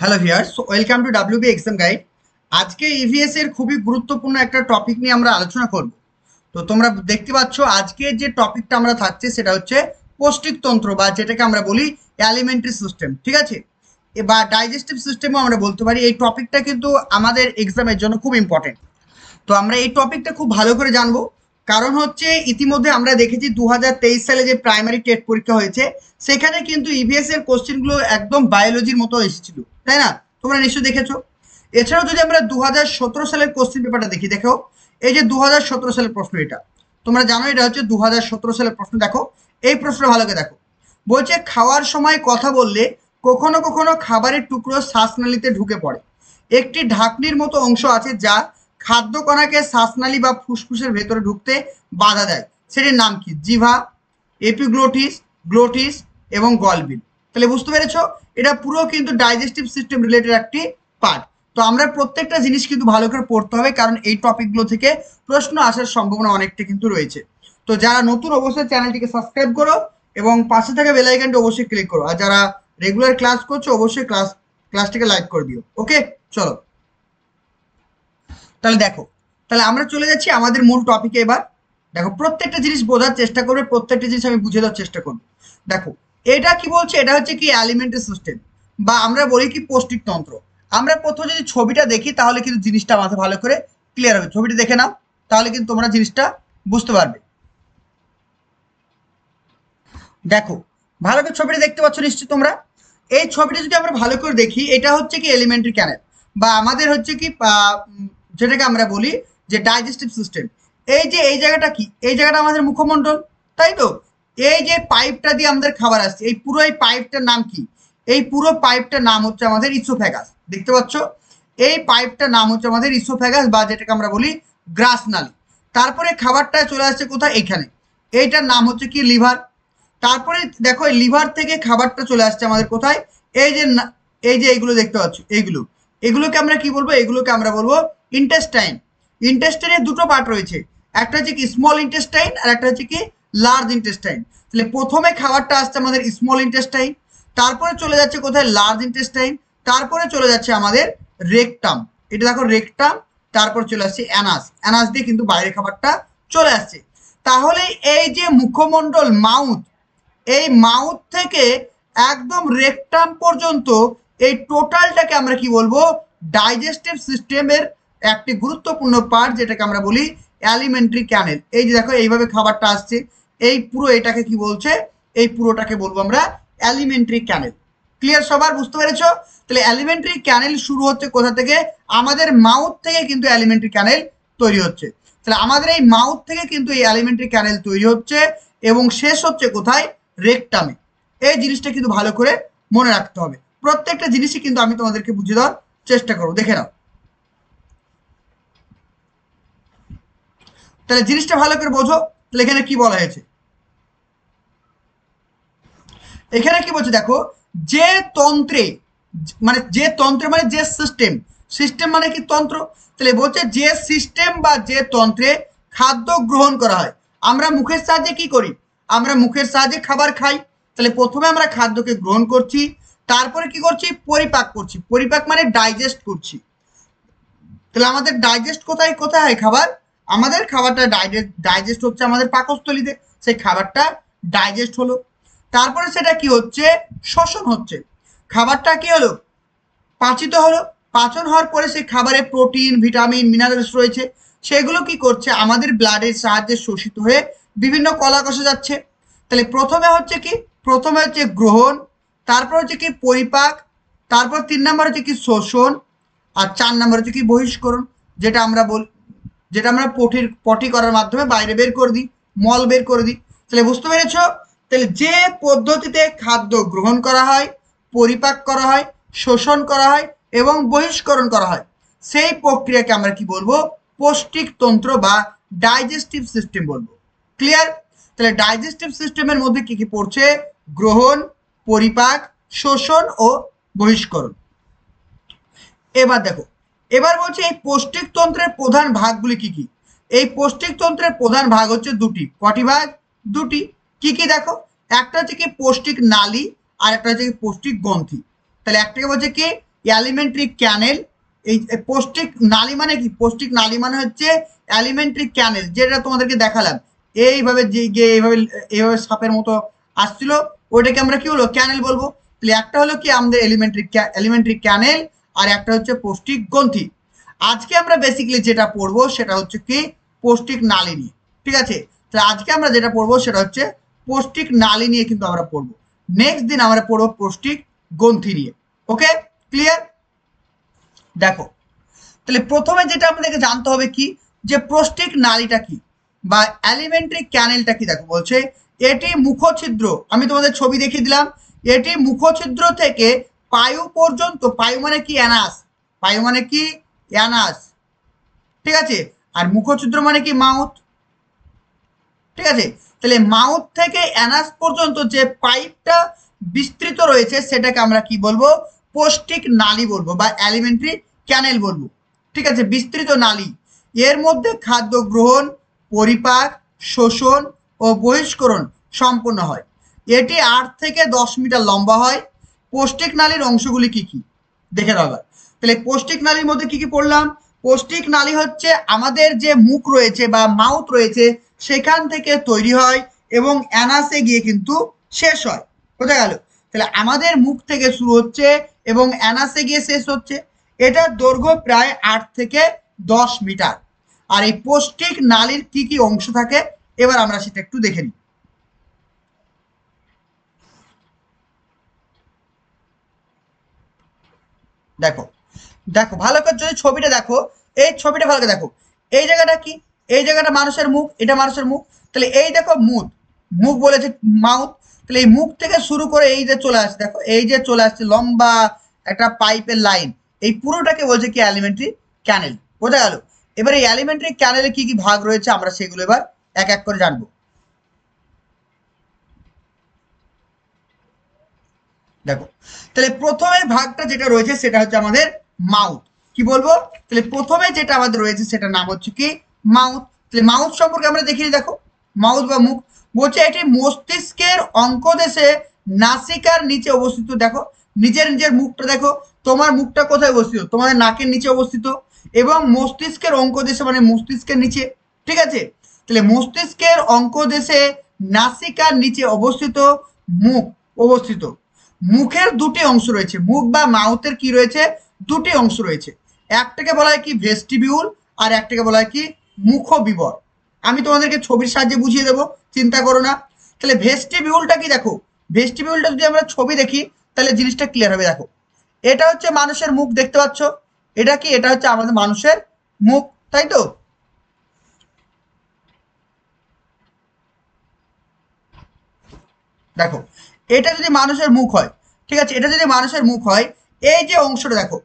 Hello viewers, welcome to WB exam guide. আজকে EVS এর খুবই গুরুত্বপূর্ণ একটা টপিক নিয়ে আমরা আলোচনা করব। তো তোমরা দেখতে পাচ্ছ আজকে যে টপিকটা আমরা থাকছে সেটা হচ্ছে পৌষ্টিকতন্ত্র বা যেটাকে আমরা বলি অ্যালিমেন্টারি সিস্টেম, ঠিক আছে, বা ডাইজেস্টিভ সিস্টেমও আমরা বলতে পারি। এই টপিকটা কিন্তু আমাদের এক্সামের জন্য খুব ইম্পর্টেন্ট। তো আমরা এই টপিকটা খুব ভালো করে জানবো, কারণ হচ্ছে ইতিমধ্যে আমরা দেখেছি 2023 সালে যে প্রাইমারি টেট পরীক্ষা হয়েছে সেখানে কিন্তু ইভিএস এর কোশ্চেনগুলো একদম বায়োলজির মতো এসেছিল, তাই না? তোমরা নিশ্চয়ই দেখেছো। এছাড়াও যদি আমরা 2017 সালের কোশ্চেন পেপারটা দেখি, দেখো এই যে 2017 সালের প্রশ্ন, এটা তোমরা জানো এটা হচ্ছে 2017 সালের প্রশ্ন। দেখো এই প্রশ্নটা ভালো করে দেখো। বলছে খাওয়ার সময় কথা বললে কখনো কখনো খাবারের টুকরো শ্বাসনালীতে ঢুকে পড়ে। একটি ঢাকনির মতো অংশ আছে যা খাদ্য কণাকে শ্বাসনালী বা ফুসফুসের ভেতরে ঢুকতে বাধা দেয়। সেটির নাম কি? জিভা, এপিগ্লোটিস, গ্লোটিস এবং গলবিল। তাহলে বুঝতে পেরেছো, এটা পুরো কিন্তু ডাইজেস্টিভ সিস্টেম রিলেটেড একটি পার্ট। তো আমরা প্রত্যেকটা জিনিস কিন্তু ভালো করে পড়তে হবে, কারণ এই টপিকগুলো থেকে প্রশ্ন আসার সম্ভাবনা অনেকটা কিন্তু রয়েছে। তো যারা নতুন অবশ্যই চ্যানেলটিকে সাবস্ক্রাইব করো এবং পাশে থাকা বেল আইকনটি অবশ্যই ক্লিক করো, আর যারা রেগুলার ক্লাস করছো অবশ্যই ক্লাসটিকে লাইক করে দিও। ওকে, চলো তাহলে দেখো, তাহলে আমরা চলে যাচ্ছি আমাদের মূল টপিকে। এবার দেখো প্রত্যেকটা জিনিস বোঝার চেষ্টা করবে, প্রত্যেকটা জিনিস আমি বুঝে দেওয়ার চেষ্টা করবো। দেখো এটা কি বলছে, এটা হচ্ছে কি অ্যালিমেন্টারি সিস্টেম বা আমরা বলি কি পৌষ্টিকতন্ত্র। আমরা প্রথমে যদি ছবিটা দেখি তাহলে কিন্তু জিনিসটা মাথায় ভালো করে ক্লিয়ার হবে। ছবিটা দেখে নাও, তাহলে কিন্তু তোমরা জিনিসটা বুঝতে পারবে। দেখো ভালো করে ছবিটা দেখতে পাচ্ছ নিশ্চয়ই তোমরা। এই ছবিটা যদি আমরা ভালো করে দেখি, এটা হচ্ছে কি এলিমেন্টারি ক্যানেল বা আমাদের হচ্ছে কি যেটাকে আমরা বলি যে ডাইজেস্টিভ সিস্টেম। এই যে এই জায়গাটা কি, এই জায়গাটা আমাদের মুখমণ্ডল, তাই তো? এই যে পাইপটা দিয়ে আমাদের খাবার আসছে, এই পুরো এই পাইপটার নাম কি? এই পুরো পাইপটার নাম হচ্ছে আমাদের ইসোফ্যাগাস। দেখতে পাচ্ছ, এই পাইপটার নাম হচ্ছে আমাদের ইসোফ্যাগাস বা যেটাকে আমরা বলি গ্রাসনালী। তারপরে খাবারটা চলে আসছে কোথায়? এইখানে, এইটার নাম হচ্ছে কি লিভার। তারপরে দেখো এই লিভার থেকে খাবারটা চলে আসছে আমাদের কোথায়? এই যে এই যে এইগুলো দেখতে পাচ্ছ, এগুলোকে আমরা কি বলবো? এগুলোকে আমরা বলবো ইন্টেস্টাইন। ইন্টেস্টাইনের দুটো পার্ট রয়েছে, একটা হচ্ছে কি স্মল ইন্টেস্টাইন আর একটা হচ্ছে কি লার্জ ইন্টেস্টাইন। তাহলে প্রথমে খাবারটা আসছে আমাদের স্মল ইন্টেস্টাইন, তারপরে চলে যাচ্ছে কোথায়? লার্জ ইন্টেস্টাইন, তারপরে চলে যাচ্ছে আমাদের রেকটাম। এটা দেখো রেকটাম, তারপর চলে আসছে অ্যানাস। অ্যানাস দিয়ে কিন্তু বাইরে খাবারটা চলে আসছে। তাহলে এই যে মুখমণ্ডল মাউথ, এই মাউথ থেকে একদম রেকটাম পর্যন্ত এই টোটালটাকে আমরা কি বলবো? ডাইজেস্টিভ সিস্টেমের একটি গুরুত্বপূর্ণ পার্ট, যেটাকে আমরা বলি অ্যালিমেন্টারি ক্যানেল। এই যে দেখো এইভাবে খাবারটা আসছে, এই পুরো এটাকে কি বলছে? এই পুরোটাকে বলবো আমরা অ্যালিমেন্টারি ক্যানেল। ক্লিয়ার? সবার বুঝতে পেরেছো? তাহলে অ্যালিমেন্টারি ক্যানেল শুরু হচ্ছে কোথা থেকে? আমাদের মাউথ থেকে কিন্তু অ্যালিমেন্টারি ক্যানেল তৈরি হচ্ছে। তাহলে আমাদের এই মাউথ থেকে কিন্তু এই অ্যালিমেন্টারি ক্যানেল তৈরি হচ্ছে এবং শেষ হচ্ছে কোথায়? রেকটামে। এই জিনিসটা কিন্তু ভালো করে মনে রাখতে হবে। প্রত্যেকটা জিনিসই কিন্তু আমি তোমাদেরকে বুঝিয়ে দেওয়ার চেষ্টা করবো, দেখে নাও। তাহলে জিনিসটা ভালো করে বোঝো। তাহলে এখানে কি বলা হয়েছে, এখানে কি বলছে দেখো, যে তন্ত্রে মানে যে সিস্টেম, সিস্টেম মানে কি? তন্ত্র। তাহলে বলছে যে সিস্টেম বা যে তন্ত্রে খাদ্য গ্রহণ করা হয়। আমরা মুখের সাহায্যে কি করি? আমরা মুখের সাহায্যে খাবার খাই। তাহলে প্রথমে আমরা খাদ্যকে গ্রহণ করছি, তারপরে কি করছি? পরিপাক করছি। পরিপাক মানে ডাইজেস্ট করছি। তাহলে আমাদের ডাইজেস্ট কোথায় কোথায় হয় খাবার? আমাদের খাবারটা ডাইজেস্ট হচ্ছে আমাদের পাকস্থলীতে। সেই খাবারটা ডাইজেস্ট হলো, তারপরে সেটা কি হচ্ছে? শ্বসন হচ্ছে। খাবারটা কি হলো? পাচিত হলো। পাচন হওয়ার পরে সেই খাবারে প্রোটিন, ভিটামিন, মিনারেলস রয়েছে, সেগুলো কি করছে? আমাদের ব্লাডের সাহায্যে শোষিত হয়ে বিভিন্ন কলাকোষে যাচ্ছে। তাহলে প্রথমে হচ্ছে কি? প্রথমে হচ্ছে গ্রহণ, তারপর হচ্ছে কি পরিপাক, তারপর 3 নম্বর হচ্ছে কি শোষণ, আর 4 নম্বর হচ্ছে কি বহিষ্করণ। যেটা আমরা পটি করার মাধ্যমে বাইরে বের করে দিই, মল বের করে দিই। তাহলে বুঝতে পেরেছ? তাহলে যে পদ্ধতিতে খাদ্য গ্রহণ করা হয়, পরিপাক করা হয়, শোষণ করা হয় এবং বহিষ্করণ করা হয়, সেই প্রক্রিয়াকে আমরা কি বলবো? পৌষ্টিকতন্ত্র বা ডাইজেস্টিভ সিস্টেম বলবো। ক্লিয়ার? তাহলে ডাইজেস্টিভ সিস্টেমের মধ্যে কি কি পড়ছে? গ্রহণ, পরিপাক, শোষণ ও বহিষ্করণ। এবার দেখো, এবার বলছে এই পৌষ্টিকতন্ত্রের প্রধান ভাগগুলি কি কি? এই পৌষ্টিকতন্ত্রের প্রধান ভাগ হচ্ছে দুটি। কটি ভাগ? দুটি। কি কি দেখো, একটা হচ্ছে কি পৌষ্টিক নালী আর একটা হচ্ছে কি পৌষ্টিক গ্রন্থি। তাহলে একটাকে বলছে কি অ্যালিমেন্টারি ক্যানেল। এই পৌষ্টিক নালী মানে কি? পৌষ্টিক নালী মানে হচ্ছে অ্যালিমেন্টারি ক্যানেল, যেটা তোমাদেরকে দেখালাম এইভাবে, যে এইভাবে এইভাবে সাপের মতো আসছিল, ওইটাকে আমরা কি বলবো? ক্যানেল বলবো। তাহলে একটা হলো কি আমাদের এলিমেন্টারি ক্যানেল, আর একটা হচ্ছে পৌষ্টিক গ্রন্থি। আজকে আমরা বেসিক্যালি যেটা পড়বো সেটা হচ্ছে কি পৌষ্টিক নালী নিয়ে, ঠিক আছে? তাহলে আজকে আমরা যেটা পড়বো সেটা হচ্ছে পৌষ্টিক নালী নিয়ে কিন্তু আমরা পড়বো। নেক্সট দিন আমরা পড়বো পৌষ্টিক গ্রন্থি নিয়ে। ওকে, ক্লিয়ার? দেখো, তাহলে প্রথমে যেটা আমাদেরকে জানতে হবে কি, যে পৌষ্টিক নালীটা কি বা অ্যালিমেন্টারি ক্যানেলটা কি। দেখো বলছে এটি মুখছিদ্র, আমি তোমাদের ছবি দেখিয়ে দিলাম, এটি মুখছিদ্র থেকে পায়ু পর্যন্ত, পায়ু মানে কি? অ্যানাস, পায়ু মানে কি? অ্যানাস, ঠিক আছে? আর মুখছিদ্র মানে কি? মাউথ, ঠিক আছে? তাহলে মাউথ থেকে অ্যানাস পর্যন্ত যে পাইপটা বিস্তৃত রয়েছে সেটাকে আমরা কি বলবো? পৌষ্টিক নালী বলবো বা অ্যালিমেন্টারি ক্যানেল বলবো, ঠিক আছে? বিস্তৃত নালী। এর মধ্যে খাদ্য গ্রহণ, পরিপাক, শোষণ ও বহিষ্করণ সম্পন্ন হয়। এটি 8 থেকে 10 মিটার লম্বা হয়। পৌষ্টিক নালীর অংশগুলি কি কি দেখে নেওয়া। তাহলে পৌষ্টিক নালীর মধ্যে কি কি পড়লাম? পৌষ্টিক নালী হচ্ছে আমাদের যে মুখ রয়েছে বা মাউথ রয়েছে সেখান থেকে তৈরি হয় এবং অ্যানাসে গিয়ে কিন্তু শেষ হয়। বোঝা গেল? তাহলে আমাদের মুখ থেকে শুরু হচ্ছে এবং অ্যানাসে গিয়ে শেষ হচ্ছে। এটার দৈর্ঘ্য প্রায় 8 থেকে 10 মিটার। আর এই পৌষ্টিক নালীর কি কি অংশ থাকে এবার আমরা সেটা একটু দেখে নিই। দেখো, দেখো ভালো করে যদি ছবিটা দেখো, এই ছবিটা ভালো করে দেখো, এই জায়গাটা কি? এই জায়গাটা মানুষের মুখ, এটা মানুষের মুখ। তাহলে এই দেখো মুখ, মুখ বলেছে মাউথ। তাহলে এই মুখ থেকে শুরু করে এই যে চলে আসছে, দেখো এই যে চলে আসছে লম্বা একটা পাইপের লাইন, এই পুরোটাকে বলছে কি অ্যালিমেন্টারি ক্যানেল। বোঝা গেল? এবার এই অ্যালিমেন্টারি ক্যানেলে কি কি ভাগ রয়েছে আমরা সেগুলো এবার এক এক করে জানবো। দেখো, তাহলে প্রথমে ভাগটা যেটা রয়েছে সেটা হচ্ছে আমাদের মাউথ। কি বলবো? তাহলে প্রথমে যেটা আমাদের রয়েছে সেটার নাম হচ্ছে কি মাউথ। তাহলে মাউথ সম্পর্কে আমরা দেখিনি। দেখো মাউথ বা মুখ বলছে এটি মস্তিষ্কের অঙ্কদেশে নাসিকার নিচে অবস্থিত। দেখো নিজের নিজের মুখটা দেখো, তোমার মুখটা কোথায় অবস্থিত? তোমাদের নাকের নিচে অবস্থিত, এবং মস্তিষ্কের অঙ্কদেশে মানে মস্তিষ্কের নিচে, ঠিক আছে? তাহলে মস্তিষ্কের অঙ্কদেশে নাসিকার নিচে অবস্থিত মুখ অবস্থিত। মুখের দুটি অংশ রয়েছে, মুখ বা মাউথের কি রয়েছে? দুটি অংশ রয়েছে। একটাকে বলা হয় কি ভেস্টিবিউল, আর একটাকে বলা হয় কি মুখবিবর। আমি তোমাদেরকে ছবির সাহায্যে বুঝিয়ে দেবো, চিন্তা করো না। তাহলে ভেস্টিবিউলটা কি? দেখো ভেস্টিবিউলটা যদি আমরা ছবি দেখি তাহলে জিনিসটা ক্লিয়ার হবে। দেখো এটা হচ্ছে মানুষের মুখ, দেখতে পাচ্ছ? এটা কি? এটা হচ্ছে আমাদের মানুষের মুখ, তাই তো? দেখো এটা যদি মানুষের মুখ হয়, ঠিক আছে, এটা যদি মানুষের মুখ হয়, এই যে অংশটা দেখো,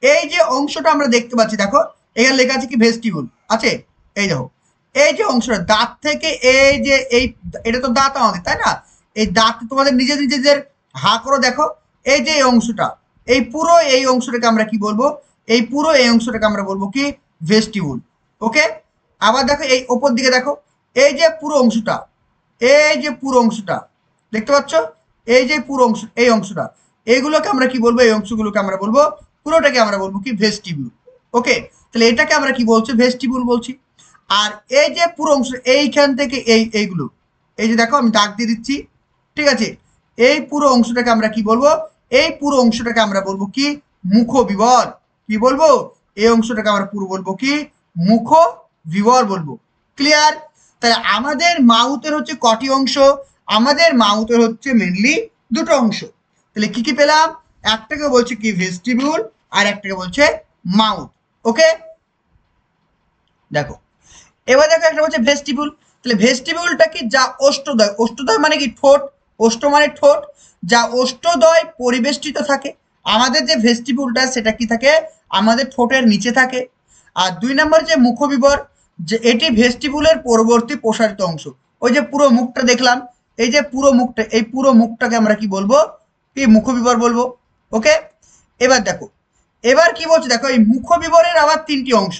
এই যে অংশটা আমরা দেখতে পাচ্ছি, দেখো এখানে লেখা আছে কি ভেস্টিবুল আছে। এই দেখো এই যে অংশটা দাঁত থেকে, এই যে এই, এটা তো দাঁত আমাদের, তাই না? এই দাঁত তোমাদের নিজে নিজেদের হা করো, দেখো এই যে এই অংশটা, এই পুরো এই অংশটাকে আমরা কি বলবো? এই পুরো এই অংশটাকে আমরা বলবো কি ভেস্টিবুল। ওকে, আবার দেখো এই ওপর দিকে দেখো, এই যে পুরো অংশটা, এই যে পুরো অংশটা দেখতে পাচ্ছ, এই যে পুরো অংশ, এই অংশটা, এইগুলোকে আমরা কি বলবো? এই অংশগুলোকে আমরা বলবো, পুরোটাকে আমরা বলবো কি ভেস্টিবিউল। ওকে, তাহলে এটাকে আমরা কি বলছি? ভেস্টিবিউল বলছি। আর এই যে পুরো অংশ, এইখান থেকে এইগুলো, এই যে দেখো আমি দাগ দিয়ে দিচ্ছি, ঠিক আছে? এই পুরো অংশটাকে আমরা কি বলবো? এই পুরো অংশটাকে আমরা বলবো কি মুখবিবর। কি বলবো? এই অংশটাকে আমরা পুরো বলবো কি মুখবিবর বলবো। ক্লিয়ার? তাহলে আমাদের মাউথের হচ্ছে কটি অংশ? আমাদের মাউথের হচ্ছে মেনলি দুটো অংশ। তাহলে কি কি পেলাম? একটাকে বলছে কি ভেস্টিবিউল, আর একটাকে বলছে মাউথ। ওকে, দেখো এবার দেখো একটা বলছে ভেস্টিবিউল। তাহলে ভেস্টিবিউলটা কি? যা অষ্টদয়, অষ্টদয় মানে কি ঠোঁট, অষ্ট মানে ঠোঁট, যা অষ্টদয় পরিবেষ্টিত থাকে। আমাদের যে ভেস্টিবিউলটা সেটা কি থাকে? আমাদের ঠোঁটের নিচে থাকে। আর 2 নম্বর যে মুখবিবর, যে এটি ভেস্টিবিউলের পরবর্তী প্রসারিত অংশ। ওই যে পুরো মুখটা দেখলাম, এই যে পুরো মুখটা, এই পুরো মুখটাকে আমরা কি বলবো? কি মুখবিবর বলবো। ওকে, এবার দেখো, এবার কি বলছে? দেখো এই মুখবিবরের আবার 3টি অংশ।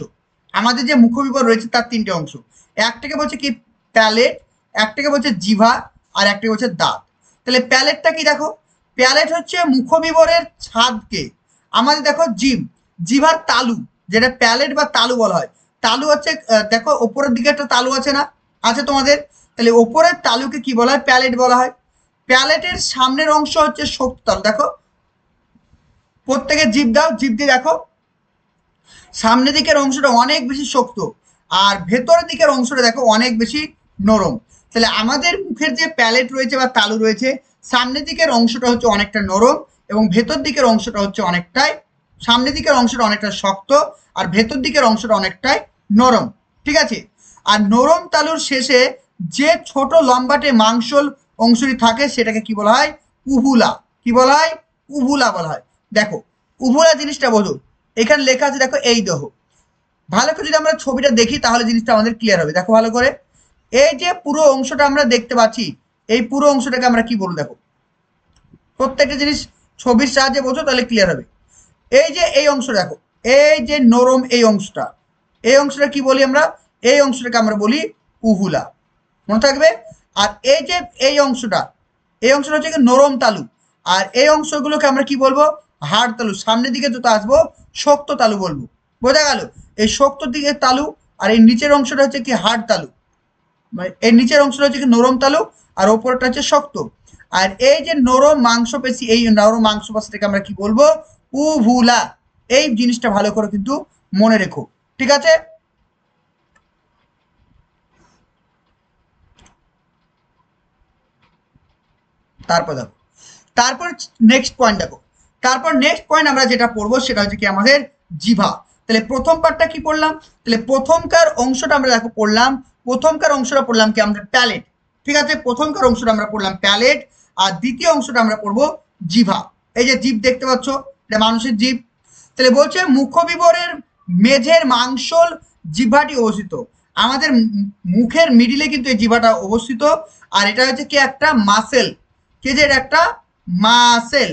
আমাদের যে মুখবিবর রয়েছে তার 3টে অংশ। একটাকে বলছে কি প্যালেট, একটাকে বলছে জিভা, আর একটাকে বলছে দাঁত। তাহলে প্যালেটটা কি? দেখো প্যালেট হচ্ছে মুখবিবরের ছাদকে আমাদের দেখো জিভার তালু, যেটা প্যালেট বা তালু বলা হয়। তালু হচ্ছে দেখো ওপরের দিকে একটা তালু আছে না, আছে তোমাদের, তাহলে ওপরের তালুকে কি বলা হয়? প্যালেট বলা হয়। প্যালেটের সামনের অংশ হচ্ছে শক্ত তালু। দেখো প্রত্যেকে জিভ দাও, জিভ দিয়ে দেখো সামনের দিকের অংশটা অনেক বেশি শক্ত, আর ভেতরের দিকের অংশটা দেখো অনেক বেশি নরম। তাহলে আমাদের মুখের যে প্যালেট রয়েছে বা তালু রয়েছে, সামনের দিকের অংশটা হচ্ছে অনেকটা নরম এবং ভেতর দিকের অংশটা হচ্ছে অনেকটাই, সামনের দিকের অংশটা অনেকটা শক্ত আর ভেতর দিকের অংশটা অনেকটাই নরম। ঠিক আছে? আর নরম তালুর শেষে যে ছোট লম্বাটে মাংসল অংশটি থাকে সেটাকে কি বলা হয়? উভুলা। কি বলা হয়? উভুলা বলা হয়। দেখো উভুলা জিনিসটা বোঝো, এখানে লেখা আছে দেখো, এই দেখো ভালো করে যদি আমরা ছবিটা দেখি তাহলে জিনিসটা আমাদের ক্লিয়ার হবে। দেখো ভালো করে, এই যে পুরো অংশটা আমরা দেখতে পাচ্ছি, এই পুরো অংশটাকে আমরা কি বলবো? দেখো প্রত্যেকটা জিনিস ছবির সাহায্যে বোঝো তাহলে ক্লিয়ার হবে। এই যে এই অংশ দেখো, এই যে নরম এই অংশটা, এই অংশটা কি বলি আমরা? এই অংশটাকে আমরা বলি উহুলা, মনে থাকবে। আর এই যে এই অংশটা, এই অংশটা হচ্ছে নরম তালু, আর এই অংশগুলোকে আমরা কি বলবো? হাড় তালু। সামনের দিকে যত আসবো শক্ত তালু বলবো। বোঝা গেল? এই শক্ত দিকে তালু, আর এই নিচের অংশটা হচ্ছে কি? হাড় তালু। মানে এই নিচের অংশটা হচ্ছে কি? নরম তালু, আর ওপরটা হচ্ছে শক্ত। আর এই যে নরম মাংসপেশি, এই নরম মাংসপেশিটাকে আমরা কি বলবো? উভুলা। এই জিনিসটা ভালো করে কিন্তু মনে রেখো। ঠিক আছে? তারপর দেখো, তারপর নেক্সট পয়েন্ট দেখো, তারপর নেক্সট পয়েন্ট আমরা যেটা পড়বো সেটা হচ্ছে কি? আমাদের জিভা। তাহলে প্রথম পার্টটা কি পড়লাম? তাহলে প্রথমকার অংশটা আমরা দেখো পড়লাম, প্রথমকার অংশটা পড়লাম কি? আমরা প্যালেট। ঠিক আছে? প্রথমকার অংশটা আমরা পড়লাম প্যালেট, আর দ্বিতীয় অংশটা আমরা পড়বো জিভা। এই যে জিভ দেখতে পাচ্ছ, এটা মানুষের জিভ। তাহলে বলছে মুখবিবরের মেঝের মাংসল জিহ্বাটি অবস্থিত। আমাদের মুখের মিডিলে কিন্তু এই জিহ্বাটা অবস্থিত, আর এটা হচ্ছে কি? একটা মাসেল। কে যে এটা একটা মাসেল,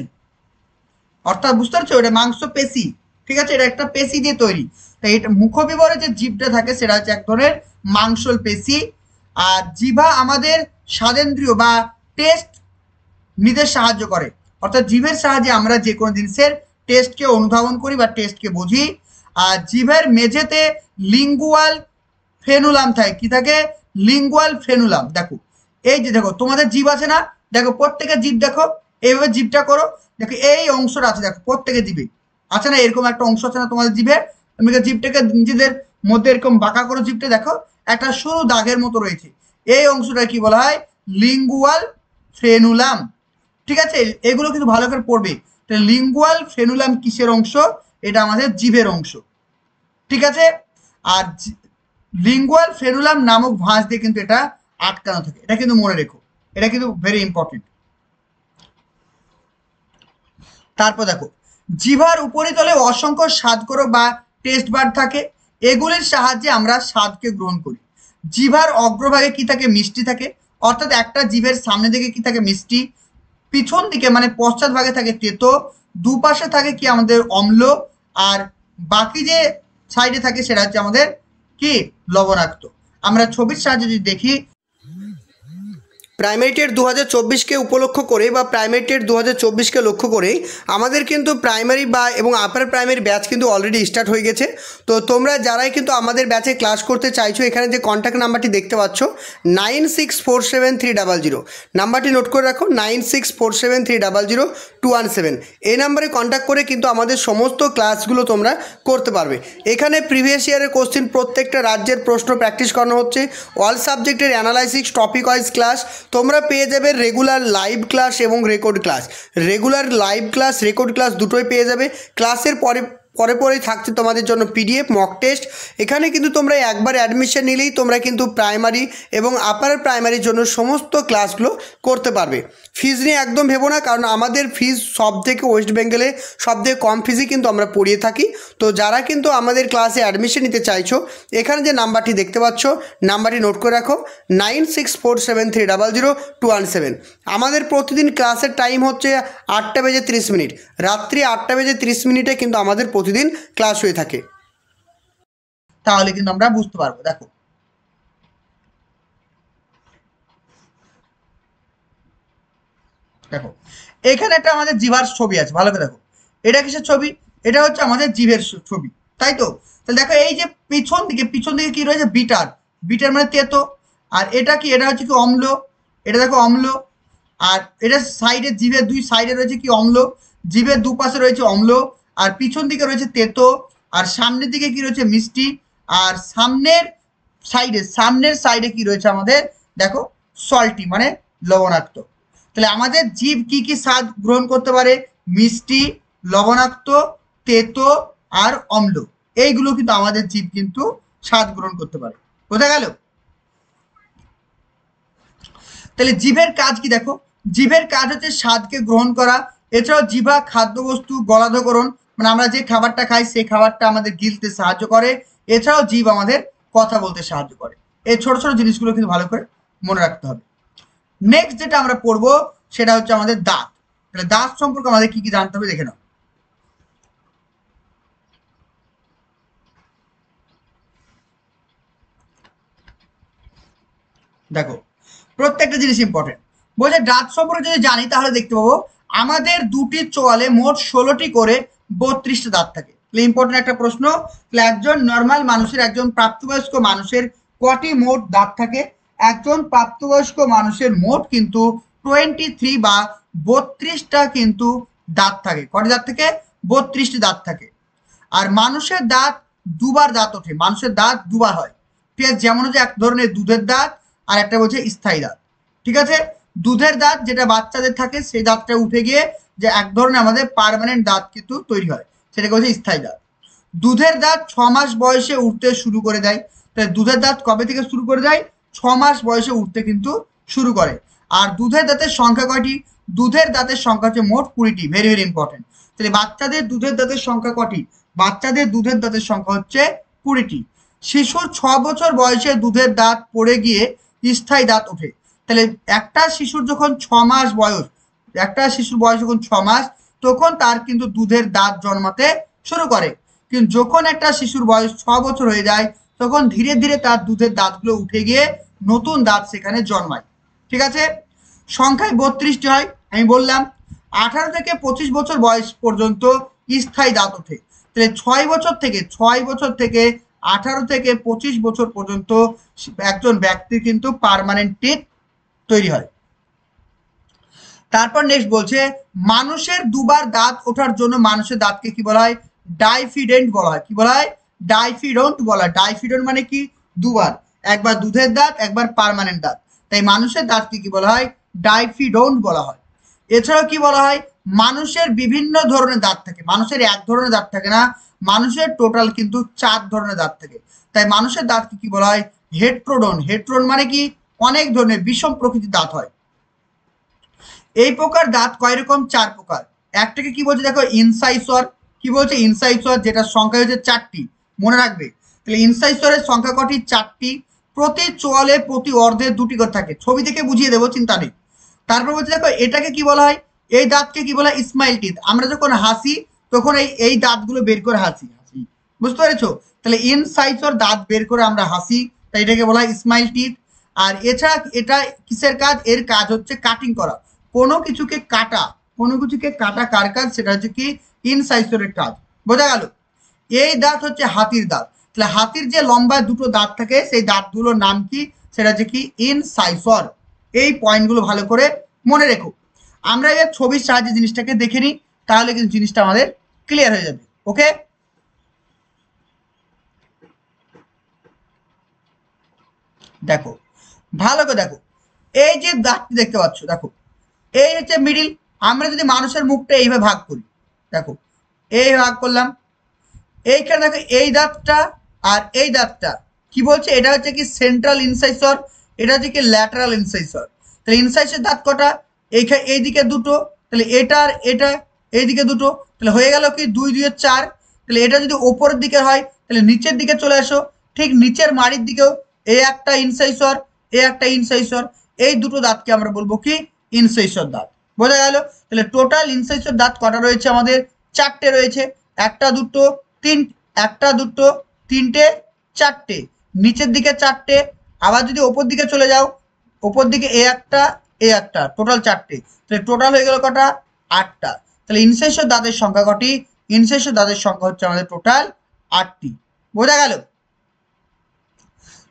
অর্থাৎ বুঝতে পারছো, এটা মাংস পেশি। ঠিক আছে? এটা একটা পেশি দিয়ে তৈরি। তাই এটা মুখবিবরে যে জিভটা থাকে সেটা হচ্ছে এক ধরনের মাংসল পেশি। আর জিভা আমাদের স্বাদেন্দ্রিয় বা টেস্ট নিতে সাহায্য করে, অর্থাৎ জিভের সাহায্যে আমরা যে কোনো জিনিসের টেস্টকে অনুধাবন করি বা টেস্টকে বুঝি। আর জিভের মেঝেতে লিঙ্গুয়াল ফ্রেনুলাম থাকে। কি থাকে? Lingual frenulum. দেখো এই যে দেখো তোমাদের জিভ আছে না, দেখো প্রত্যেকের জিভ দেখো, এইভাবে জিভটা করো, দেখো এই অংশটা আছে, দেখো প্রত্যেকের জিভে আছে না এরকম একটা অংশ আছে না তোমাদের জিভে? তুমি জিভটাকে নিজেদের মধ্যে এরকম বাঁকা করো, জিভটা দেখো একটা সরু দাগের মতো রয়েছে, এই অংশটা কি বলা হয়? Lingual frenulum. ঠিক আছে? এগুলো কিন্তু ভালো করে পড়বে। লিঙ্গুয়াল ফ্রেনুলাম কিসের অংশ? এটা আমাদের জিভের অংশ। ঠিক আছে? আর লিঙ্গুয়াল ফ্রেনুলাম নামক ভাঁজ দিয়ে কিন্তু এটা আটকানো থাকে, এটা কিন্তু মনে রেখো, এটা কিন্তু ভেরি ইম্পর্টেন্ট। তারপর দেখো, জিভার উপরিতলে অসংখ্য স্বাদকোরক বা টেস্ট বার থাকে, এগুলির সাহায্যে আমরা স্বাদকে গ্রহণ করি। জিভার অগ্রভাগে কি থাকে? মিষ্টি থাকে, অর্থাৎ একটা জিভের সামনে দিকে কি থাকে? মিষ্টি, পিছন দিকে মানে পশ্চাৎ ভাগে থাকে তেতো, দুপাশে থাকে কি? আমাদের অম্ল, আর বাকি যে সাইডে থাকে সেটা হচ্ছে আমাদের কি? লবণাক্ত। আমরা ছবির সাহায্যে যদি দেখি, প্রাইমারি টেট 2024কে উপলক্ষ করে বা প্রাইমারি টেট 2024কে লক্ষ্য করে আমাদের কিন্তু প্রাইমারি বা এবং আপার প্রাইমারি ব্যাচ কিন্তু অলরেডি স্টার্ট হয়ে গেছে। তো তোমরা যারাই কিন্তু আমাদের ব্যাচে ক্লাস করতে চাইছো, এখানে যে কন্ট্যাক্ট নাম্বারটি দেখতে পাচ্ছ 96473000, নাম্বারটি নোট করে রাখো, 9647300217। এই নাম্বারে কন্ট্যাক্ট করে কিন্তু আমাদের সমস্ত ক্লাসগুলো তোমরা করতে পারবে। এখানে প্রিভিয়াস ইয়ারের কোশ্চেন, প্রত্যেকটা রাজ্যের প্রশ্ন প্র্যাকটিস করানো হচ্ছে, অল সাবজেক্টের অ্যানালাইসিস, টপিক ওয়াইজ ক্লাস তোমরা পেয়ে যাবে, রেগুলার লাইভ ক্লাস এবং record class. Regular live class, record class দুটোই পেয়ে যাবে। ক্লাসের পরেই থাকছে তোমাদের জন্য পিডিএফ, মক টেস্ট। এখানে কিন্তু তোমরা একবার অ্যাডমিশন নিলেই তোমরা কিন্তু প্রাইমারি এবং আপার প্রাইমারির জন্য সমস্ত ক্লাসগুলো করতে পারবে। ফিজ নিয়ে একদম ভেবো না, কারণ আমাদের ফিজ সব থেকে ওয়েস্ট বেঙ্গলে সবথেকে কম ফিজই কিন্তু আমরা পড়িয়ে থাকি। তো যারা কিন্তু আমাদের ক্লাসে অ্যাডমিশন নিতে চাইছো, এখানে যে নাম্বারটি দেখতে পাচ্ছ, নাম্বারটি নোট করে রাখো, 9647300217। আমাদের প্রতিদিন ক্লাসের টাইম হচ্ছে 8:30, রাত্রি 8:30 কিন্তু আমাদের প্রতিদিন ক্লাস হয়ে থাকে। তাহলে কিন্তু আমরা বুঝতে পারবো। দেখো দেখো এখানে একটা আমাদের জিভার ছবি আছে, ভালো করে দেখো, এটা কিসের ছবি? এটা হচ্ছে আমাদের জিভের ছবি, তাই তো? তাহলে দেখো এই যে পিছন দিকে কি রয়েছে, বিটার, বিটার মানে তেতো। আর এটা কি, এটা হচ্ছে কি অম্ল, এটা দেখো অম্ল। আর এটা সাইডে, জিভের দুই সাইডে রয়েছে কি অম্ল, জিভের দুপাশে রয়েছে অম্ল, আর পিছন দিকে রয়েছে তেতো, আর সামনের দিকে কি রয়েছে মিষ্টি, আর সামনের সাইডে কি রয়েছে আমাদের, দেখো সল্টি মানে লবণাক্ত। তাহলে আমাদের জীব কি কি স্বাদ গ্রহণ করতে পারে, মিষ্টি, লবণাক্ত, তেতো আর অম্ল, এইগুলো কিন্তু আমাদের জীব কিন্তু স্বাদ গ্রহণ করতে পারে। বোঝা গেল? তাহলে জিভের কাজ কি দেখো, জিভের কাজ হচ্ছে স্বাদকে গ্রহণ করা। এছাড়াও জিভা খাদ্যবস্তু গলাধকরণ, মানে আমরা যে খাবারটা খাই সেই খাবারটা আমাদের গিলতে সাহায্য করে। এছাড়াও জিভ আমাদের কথা বলতে সাহায্য করে। এই ছোট ছোট জিনিসগুলো কিন্তু ভালো করে মনে রাখতে হবে। নেক্সট যেটা আমরা পড়বো সেটা হচ্ছে আমাদের দাঁত। তাহলে দাঁত সম্পর্কে আমাদের কি কি জানতে হবে দেখে নাও। দেখো প্রত্যেকটা জিনিস ইম্পর্টেন্ট। বলছে দাঁত সম্পর্কে যদি জানি তাহলে দেখতে পাবো আমাদের দুটি চোয়ালে মোট 16টি করে 32টা দাঁত থাকে। ইম্পর্টেন্ট একটা প্রশ্ন। তাহলে একজন নর্মাল মানুষের, একজন প্রাপ্তবয়স্ক মানুষের কটি মোট দাঁত থাকে? একজন প্রাপ্তবয়স্ক মানুষের মোট কিন্তু 23 বা 32টা কিন্তু দাঁত থাকে। কটি দাঁত থাকে? 32টি দাঁত থাকে। আর মানুষের দাঁত দুবার দাঁত ওঠে, মানুষের দাঁত দুবার হয়। ঠিক আছে, যেমন হচ্ছে এক ধরনের দুধের দাঁত আর একটা বলছে স্থায়ী দাঁত। ঠিক আছে, দুধের দাঁত যেটা বাচ্চাদের থাকে সেই দাঁতটা উঠে গিয়ে যে এক ধরনের আমাদের পার্মানেন্ট দাঁত কিন্তু তৈরি হয়, সেটাকে বলছে স্থায়ী দাঁত। দুধের দাঁত 6 মাস বয়সে উঠতে শুরু করে দেয়। তাই দুধের দাঁত কবে থেকে শুরু করে দেয়? 6 মাস বয়সে উঠতে কিন্তু শুরু করে। আর দুধের দাঁতের সংখ্যা কয়টি? দুধের দাঁতের সংখ্যা হচ্ছে মোট 20টি। Very very important. তাহলে বাচ্চাদের দুধের দাঁতের সংখ্যা কটি? বাচ্চাদের দুধের দাঁতের সংখ্যা হচ্ছে 20টি। শিশুর 6 বছর বয়সে দুধের দাঁত পড়ে গিয়ে স্থায়ী দাঁত ওঠে। তাহলে একটা শিশুর যখন 6 মাস বয়স, একটা শিশুর বয়স যখন 6 মাস, তখন তার কিন্তু দুধের দাঁত জন্মাতে শুরু করে। কিন্তু যখন একটা শিশুর বয়স 6 বছর হয়ে যায় তখন ধীরে ধীরে তার দুধের দাঁতগুলো উঠে গিয়ে নতুন দাঁত সেখানে জন্মায়। ঠিক আছে, সংখ্যায় 32টি হয়। আমি বললাম 18 থেকে 25 বছর বয়স পর্যন্ত স্থায়ী দাঁত ওঠে। তাহলে 6 বছর থেকে 18 থেকে 25 বছর পর্যন্ত একজন ব্যক্তির কিন্তু পার্মানেন্ট টিথ তৈরি হয়। তারপর নেক্সট বলছে মানুষের দুবার দাঁত ওঠার জন্য মানুষের দাঁতকে কি বলা হয়? ডাইফিডেন্ট বলা হয়। কি বলা হয়? ডাইফিডন্ট বলা হয়। ডাইফিডন্ট মানে কি? দুবার, একবার দুধের দাঁত, একবার পার্মানেন্ট দাঁত। তাই মানুষের দাঁতকে কি বলা হয়? ডাইফিডন্ট বলা হয়। এছাড়াও কি বলা হয়? মানুষের বিভিন্ন ধরনের দাঁত থাকে। মানুষের এক ধরনের দাঁত থাকে না, মানুষের টোটাল কিন্তু 4 ধরনের দাঁত থাকে। তাই মানুষের দাঁতকে কি বলা হয়? হেট্রোডন্ট। হেট্রোডন্ট মানে কি? অনেক ধরনের বিষম প্রকৃতির দাঁত হয়। এই প্রকার দাঁত কয় রকম? 4 প্রকার। একটাকে কি বলছে দেখো, ইনসাইসর। কি বলছে? ইনসাইসর, যেটার সংখ্যা হচ্ছে 4টি। মনে রাখবে। তাহলে ইনসাইসরের সংখ্যা কটি? 4টি। প্রতি চোয়ালে প্রতি অর্ধে 2টি করে থাকে। ছবি থেকে বুঝিয়ে দেবো, চিন্তা নেই। তারপর বলছে দেখো এটাকে কি বলা হয়? এই দাঁতকে কি বলা হয়? Smile teeth. আমরা যখন হাসি তখন এই দাঁতগুলো বের করে হাসি। বুঝতে পেরেছো? তাহলে ইনসাইসর দাঁত বের করে আমরা হাসি, তাই এটাকে বলা হয় স্মাইল টিথ। আর এছাড়া এটা কিসের কাজ? এর কাজ হচ্ছে কাটিং করা। কোনো কিছুকে কাটা কার কাজ? সেটা হচ্ছে কি? ইনসাইসরের কাজ। বোঝা গেল? এই দাঁত হচ্ছে হাতির দাঁত। তাহলে হাতির যে লম্বা দুটো দাঁত থাকে সেই দাঁতগুলোর নাম কি? সেটা হচ্ছে কি? ইনসাইসর। এই পয়েন্টগুলো ভালো করে মনে রেখো। আমরা এবার ছবির সাহায্যে জিনিসটাকে দেখে নিই, তাহলে কিন্তু জিনিসটা আমাদের ক্লিয়ার হয়ে যাবে। ওকে, দেখো ভালো করে দেখো। এই যে দাঁতটি দেখতে পাচ্ছ, দেখো এই হচ্ছে মিডিল। আমরা যদি মানুষের মুখটা এইভাবে ভাগ করি, দেখো এই ভাগ করলাম, এইখানে দেখো এই দাঁতটা আর এই দাঁতটা কি বলছে? এটা হচ্ছে কি সেন্ট্রাল ইনসাইসর, এটা হচ্ছে কি ল্যাটারাল ইনসাইসর। তাহলে ইনসাইসর দাঁত কটা? এইখানে এইদিকে দুটো, তাহলে এটা আর এটা এইদিকে দুটো, তাহলে হয়ে গেল কি 2 2 4। তাহলে এটা যদি ওপরের দিকে হয় তাহলে নিচের দিকে চলে আসো, ঠিক নিচের মাড়ির দিকেও এই একটা ইনসাইসর, এই একটা ইনসাইসর। এই দুটো দাঁতকে আমরা বলবো কি? ইনসাইসর দাঁত। বোঝা গেল? তাহলে টোটাল ইনসাইসর দাঁত কটা রয়েছে আমাদের? 4টে রয়েছে। একটা দুটো তিনটে চারটে, নিচের দিকে 4টে। আবার যদি ওপর দিকে চলে যাও, ওপর দিকে এ একটা, টোটাল 4টে। তাহলে টোটাল হয়ে গেল কটা? 8টা। তাহলে ইনসাইসর দাঁতের সংখ্যা কটি? ইনসেসর দাঁতের সংখ্যা হচ্ছে আমাদের টোটাল 8টি। বোঝা গেল?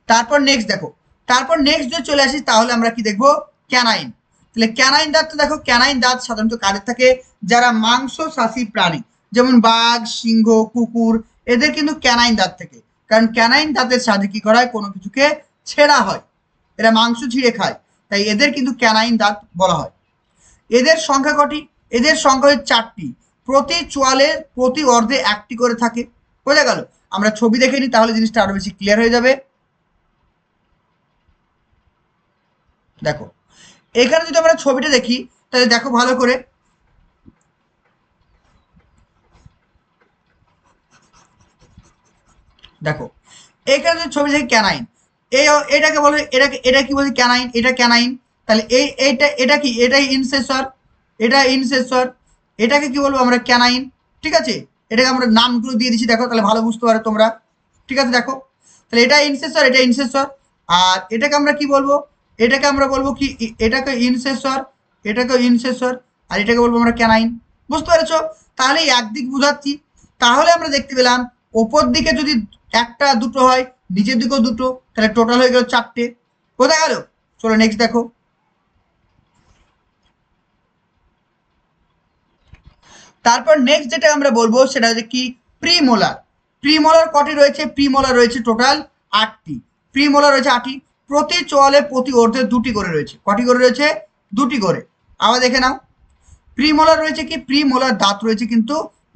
তারপর নেক্সট দেখো, তারপর নেক্সট যদি চলে আসি তাহলে আমরা কি দেখবো, ক্যানাইন। তাহলে ক্যানাইন দাঁত, তো দেখো ক্যানাইন দাঁত সাধারণত কাদের থাকে, যারা মাংসশাসী প্রাণী যেমন বাঘ, সিংহ, কুকুর, এদের কিন্তু ক্যানাইন দাঁত থাকে। কারণ ক্যানাইন দাঁতের সাহায্যে কি করা হয়, কোনো কিছুকে ছেঁড়া হয়, এরা মাংস ছিঁড়ে খায়, তাই এদের কিন্তু ক্যানাইন দাঁত বলা হয়। এদের সংখ্যা কটি, এদের সংখ্যা হচ্ছে 4টি, প্রতি চোয়ালে প্রতি অর্ধে 1টি করে থাকে। বোঝা গেল? আমরা ছবি দেখে নিই তাহলে জিনিসটা আরো বেশি ক্লিয়ার হয়ে যাবে। দেখো এখানে যদি আমরা ছবিটা দেখি তাহলে দেখো ভালো করে, দেখো এখানে যদি ছবি দেখি ক্যানাইন, এটাকে বলে, এটা কি বলছে, ক্যানাইন, এটা ক্যানাইন। তাহলে এটা কি, এটাই ইনসেসর, এটা ইনসেসর, এটাকে কি বলবো আমরা, ক্যানাইন। ঠিক আছে, এটাকে আমরা নামগুলো দিয়ে দিচ্ছি, দেখো তাহলে ভালো বুঝতে পারো তোমরা। ঠিক আছে, দেখো তাহলে এটা ইনসেসর, এটা ইনসেসর, আর এটাকে আমরা কি বলবো, এটাকে আমরা বলবো কি, এটাকে ইনসেসর, এটাকে ইনসেসর, আর এটাকে বলবো আমরা ক্যানাইন। বুঝতে পেরেছো? তাহলে একদিক বুঝাচ্ছি। তাহলে আমরা দেখতে পেলাম ওপর দিকে যদি একটা দুটো হয়, নিচের দিকেও দুটো, তাহলে টোটাল হয়ে গেল 4টে। বোঝা গেল? চলো নেক্সট দেখো। তারপর নেক্সট যেটা আমরা বলবো সেটা হচ্ছে কি, প্রিমোলার। প্রিমোলার কটি রয়েছে, প্রিমোলার রয়েছে টোটাল 8টি। প্রিমোলার রয়েছে 8টি, প্রতি চোয়ালে প্রতি অর্ধে 2টি করে রয়েছে। কটি করে রয়েছে? 2টি করে। আবার দেখে নাও, প্রিমোলার রয়েছে কি, প্রিমোলার দাঁত রয়েছে কিন্তু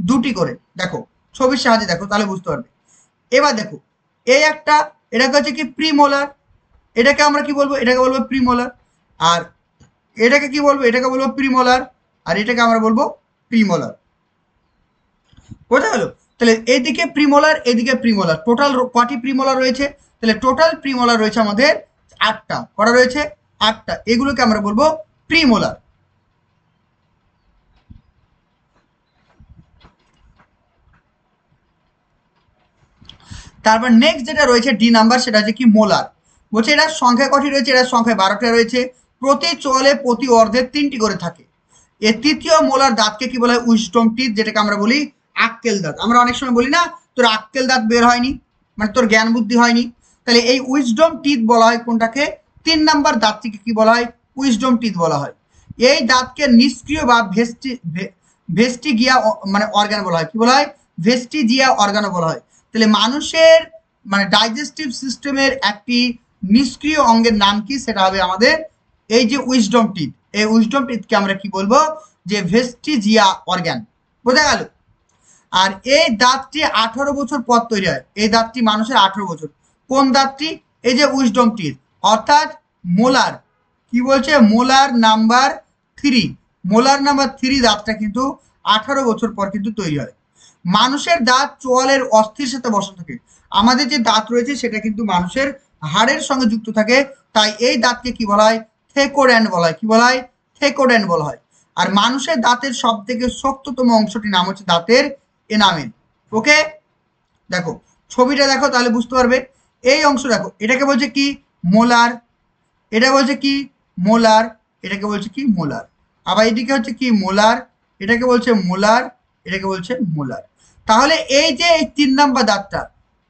2টি করে। দেখো ছবির সাহায্যে দেখো তাহলে বুঝতে পারবে। এবার দেখো এই একটা, এটাকে হচ্ছে কি প্রিমোলার, এটাকে আমরা কি বলবো, এটাকে বলবো প্রিমোলার। আর এটাকে কি বলবো, এটাকে বলবো প্রিমোলার, আর এটাকে আমরা বলবো প্রিমোলার। বোঝা গেল? তাহলে এইদিকে প্রিমোলার, এদিকে প্রিমোলার, টোটাল কটি প্রিমোলার রয়েছে, তাহলে টোটাল প্রিমোলার রয়েছে আমাদের 8টা। কটা রয়েছে? 8টা। এগুলোকে আমরা বলবো প্রিমোলার। তারপর নেক্সট যেটা রয়েছে ডি নাম্বার, সেটা হচ্ছে কি মোলার। বলছে এটার সংখ্যা কটি রয়েছে, এটার সংখ্যা 12টা রয়েছে, প্রতি চোয়ালে প্রতি অর্ধে 3টি করে থাকে। এর তৃতীয় মোলার দাঁতকে কি বলা হয়, উইজডম টিথ, যেটাকে আমরা বলি আক্কেল দাঁত। আমরা অনেক সময় বলি না, তোর আক্কেল দাঁত বের হয়নি, মানে তোর জ্ঞান বুদ্ধি হয়নি। তাহলে এই উইজডম টিথ বলা হয় কোনটাকে, 3 নাম্বার দাঁতটিকে কি বলা হয়, উইজডম টিথ বলা হয়। এই দাঁতকে নিষ্ক্রিয় বা ভেস্টিগিয়া মানে অর্গান বলা হয়। কি বলা হয়? ভেস্টিজিয়া অর্গানও বলা হয়। তাহলে মানুষের মানে ডাইজেস্টিভ সিস্টেমের একটি নিষ্ক্রিয় অঙ্গের নাম কি, সেটা হবে আমাদের এই যে উইজডম টিথ। এই উইজডম টিথকে আমরা কি বলবো, যে ভেস্টিজিয়া অর্গান। বোঝা গেল? আর এই দাঁতটি 18 বছর পর তৈরি হয়। এই দাঁতটি মানুষের 18 বছর। কোন দাঁতটি? এই যে উইজডম টিথ, অর্থাৎ মোলার। কি বলছে, মোলার নাম্বার 3, মোলার নাম্বার 3 দাঁতটা কিন্তু 18 বছর পর কিন্তু তৈরি হয়। মানুষের দাঁত চোয়ালের অস্থির সাথে বসা থাকে। আমাদের যে দাঁত রয়েছে সেটা কিন্তু মানুষের হাড়ের সঙ্গে যুক্ত থাকে, তাই এই দাঁতকে কি বলা হয়, থেকোডেন্ট বলা হয়। কি বলা হয়? থেকোডেন্ট বলা হয়। আর মানুষের দাঁতের সব থেকে শক্ততম অংশটির নাম হচ্ছে দাঁতের এনামেল। ওকে, দেখো ছবিটা দেখো তাহলে বুঝতে পারবে। এই অংশ দেখো, এটাকে বলছে কি, মোলার, এটা বলছে কি মোলার, এটাকে বলছে কি মোলার। আবার এদিকে হচ্ছে কি মোলার, এটাকে বলছে মোলার, এটাকে বলছে মোলার। তাহলে এই যে এই 3 নাম্বার দাঁতটা,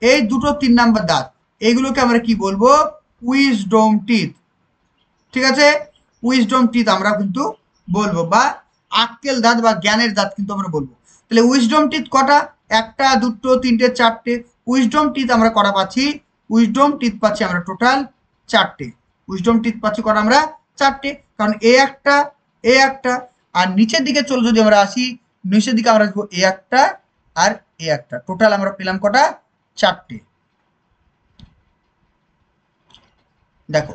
এই দুটো 3 নাম্বার দাঁত, এইগুলোকে আমরা কি বলবো, উইজডম টিথ। ঠিক আছে, উইজডম টিথ আমরা কিন্তু বলবো, বা আক্কেল দাঁত বা জ্ঞানের দাঁত কিন্তু আমরা বলবো। তাহলে উইজডম টিথ কটা, 1টা 2টো 3টে 4টে। উইজডম টিথ আমরা কটা পাচ্ছি, উইজডম টিথ পাচ্ছি আমরা টোটাল 4টে। উইজডম টিথ পাচ্ছি কটা আমরা, 4টে। কারণ এ একটা, আর নিচের দিকে চলে যদি আমরা আসি, নিচের দিকে আমরা আসবো একটা আর একটা, টোটাল আমরা পেলাম কটা, 4টে। দেখো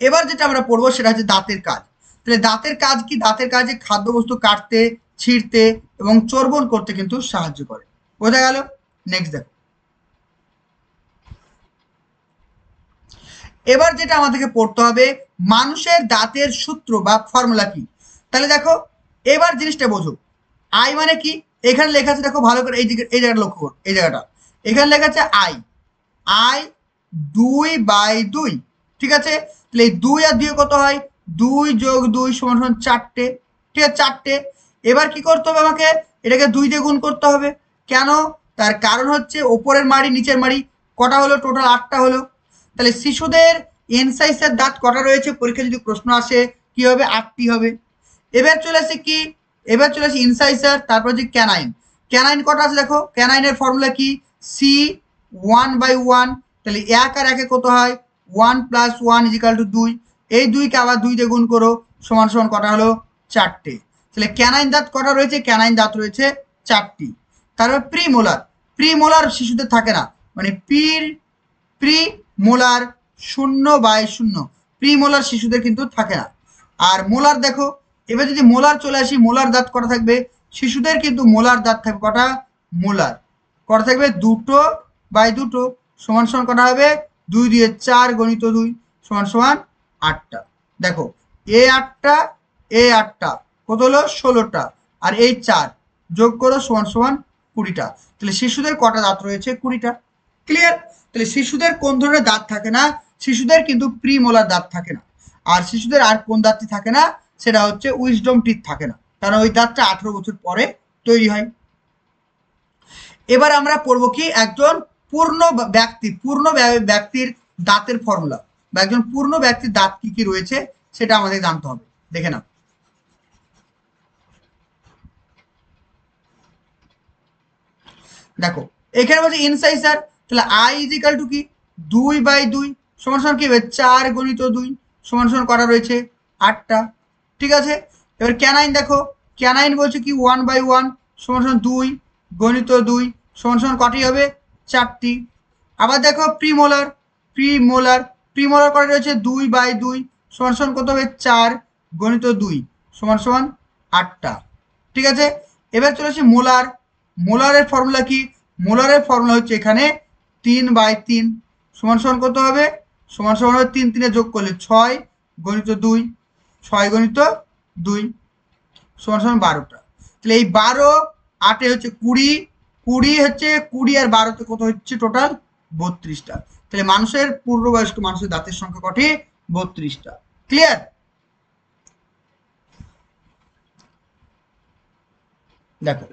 এবার যেটা আমরা পড়বো সেটা হচ্ছে দাঁতের কাজ। তাহলে দাঁতের কাজ কি, দাঁতের কাজে খাদ্যবস্তু কাটতে, ছিঁড়তে এবং চর্বণ করতে কিন্তু সাহায্য করে। বোঝা গেল? নেক্সট দেখো, এবার যেটা আমাদেরকে পড়তে হবে, মানুষের দাঁতের সূত্র বা ফর্মুলা কি। তাহলে দেখো এবার জিনিসটা বোঝো, আই মানে কি, এখানে লেখা আছে, দেখো ভালো করে এই জায়গাটা লক্ষ্য করো, এই জায়গাটা এখানে লেখা আছে আই, আই 2/2। ঠিক আছে, তাহলে এই 2 আর 2 কত হয়, 2 + 2 = 4টে। ঠিক আছে, 4টে। এবার কি করতে হবে আমাকে, এটাকে 2 দিয়ে গুণ করতে হবে। কেন? তার কারণ হচ্ছে ওপরের মাড়ি নিচের মাড়ি কটা হলো, টোটাল 8টা হলো। তাহলে শিশুদের ইনসাইসের দাঁত কটা রয়েছে, পরীক্ষা যদি প্রশ্ন আসে কি হবে, 8টি হবে। এবার চলে আসে কি, এবার চলে আসে ইনসাইসার, তারপর যে ক্যানাইন। ক্যানাইন কটা আছে দেখো, ক্যানাইনের ফর্মুলা কি, সি 1/1, তাহলে 1 আর 1 কত হয়, 1 + 1 = 2। এই 2কে আবার 2 দিয়ে গুণ করো, সমান সমান কটা হলো, 4টে। তাহলে ক্যানাইন দাঁত কটা রয়েছে, ক্যানাইন দাঁত রয়েছে 4টি। তারপর প্রিমোলার, প্রিমোলার শিশুদের থাকে না, মানে প্রিমোলার 0/0, প্রিমোলার শিশুদের কিন্তু থাকে না। আর মোলার দেখো, এবার যদি মোলার চলে আসি, মোলার দাঁত কটা থাকবে, শিশুদের কিন্তু মোলার দাঁত থাকবে কটা, মোলার কটা থাকবে, 2/2, সমান সমান কটা হবে, 2 দিয়ে 4 × 2 সমান সমান 8টা। দেখো এ 8টা, এ 8টা কত হলো, 16টা, আর এই 4 যোগ করো সমান সমান 20টা। তাহলে শিশুদের কটা দাঁত রয়েছে, 20টা। ক্লিয়ার? তাহলে শিশুদের কোন ধরনের দাঁত থাকে না, শিশুদের কিন্তু প্রিমোলার দাঁত থাকে না। আর শিশুদের আর কোন দাঁতটি থাকে না, সেটা হচ্ছে উইজডম টিথ থাকে না, কারণ ওই দাঁতটা 18 বছর পরে তৈরি হয়। এবার আমরা পড়বো কি, একজন পূর্ণ ব্যক্তির দাঁতের ফর্মুলা, বা একজন পূর্ণ ব্যক্তির দাঁত কি কি রয়েছে সেটা আমাদের জানতে হবে। দেখে নাও, দেখো এখানে বলছে ইনসাইসার, তাহলে আই ইজিক্যাল টু কি, 2/2 সমান সমান কি হবে, 4 × 2 সমান সমান করা রয়েছে 8টা। ঠিক আছে, এবার ক্যানাইন দেখো, ক্যানাইন বলছে কি 1/1 সমান সমান 2 × 2 সমান সমান কটি হবে, 4টি। আবার দেখো প্রিমোলার, প্রিমোলার প্রিমোলার কটা রয়েছে, 2/2 সমান সমান কত হবে, 4 × 2 সমান সমান 8টা। ঠিক আছে, এবার চলে আসি মোলার, মোলারের ফর্মুলা কি, মোলারের ফর্মুলা হচ্ছে এখানে 3/3 সমান সমান কত হবে, সমান সমান হবে 3 3 যোগ করলে 6 × 2, 6 × 2 সমান সমান 12টা। তাহলে এই 12 8 হচ্ছে 20, 20 হচ্ছে 20 আর 12তে কত হচ্ছে, টোটাল 32টা। তাহলে মানুষের পূর্ণবয়স্ক মানুষের দাঁতের সংখ্যা কটি, 32টা। ক্লিয়ার? দেখো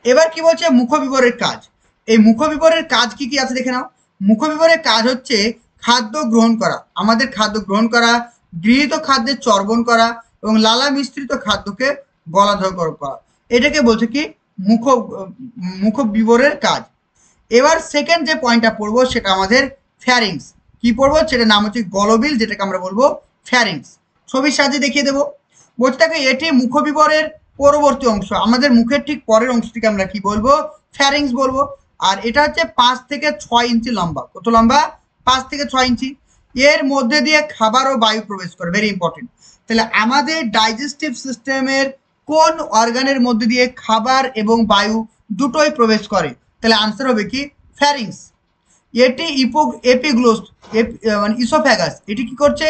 এবার কি বলছে, মুখবিবরের কাজ। এই মুখবিবরের কাজ কি কি আছে দেখে নাও। মুখবিবরের কাজ হচ্ছে খাদ্য গ্রহণ করা, আমাদের খাদ্য গ্রহণ করা, গৃহীত খাদ্যের চর্বণ করা এবং লালা মিশ্রিত খাদ্যকে গলাধর করা, এটাকে বলছে কি মুখবিবরের কাজ। এবার সেকেন্ড যে পয়েন্টটা পড়বো সেটা আমাদের ফ্যারিংস। কি পড়বো, সেটার নাম হচ্ছে গলবিল, যেটাকে আমরা বলবো ফ্যারিংস। ছবির সাহায্যে দেখিয়ে দেবো। বলতে থাকে এটি মুখবিবরের পরবর্তী অংশ, আমাদের মুখের ঠিক পরের অংশটিকে আমরা কি বলবো, ফ্যারিংস বলবো। আর এটা হচ্ছে 5 থেকে 6 ইঞ্চি লম্বা। কত লম্বা, 5 থেকে 6 ইঞ্চি। এর মধ্যে দিয়ে খাবার ও বায়ু প্রবেশ করে, ভেরি ইম্পর্টেন্ট। তাহলে আমাদের ডাইজেস্টিভ সিস্টেমের কোন অর্গানের মধ্যে দিয়ে খাবার এবং বায়ু দুটোই প্রবেশ করে, তাহলে আনসার হবে কি, ফ্যারিংস। এটি এপিগ্লোস, মানে ইসোফ্যাগাস, এটি কি করছে,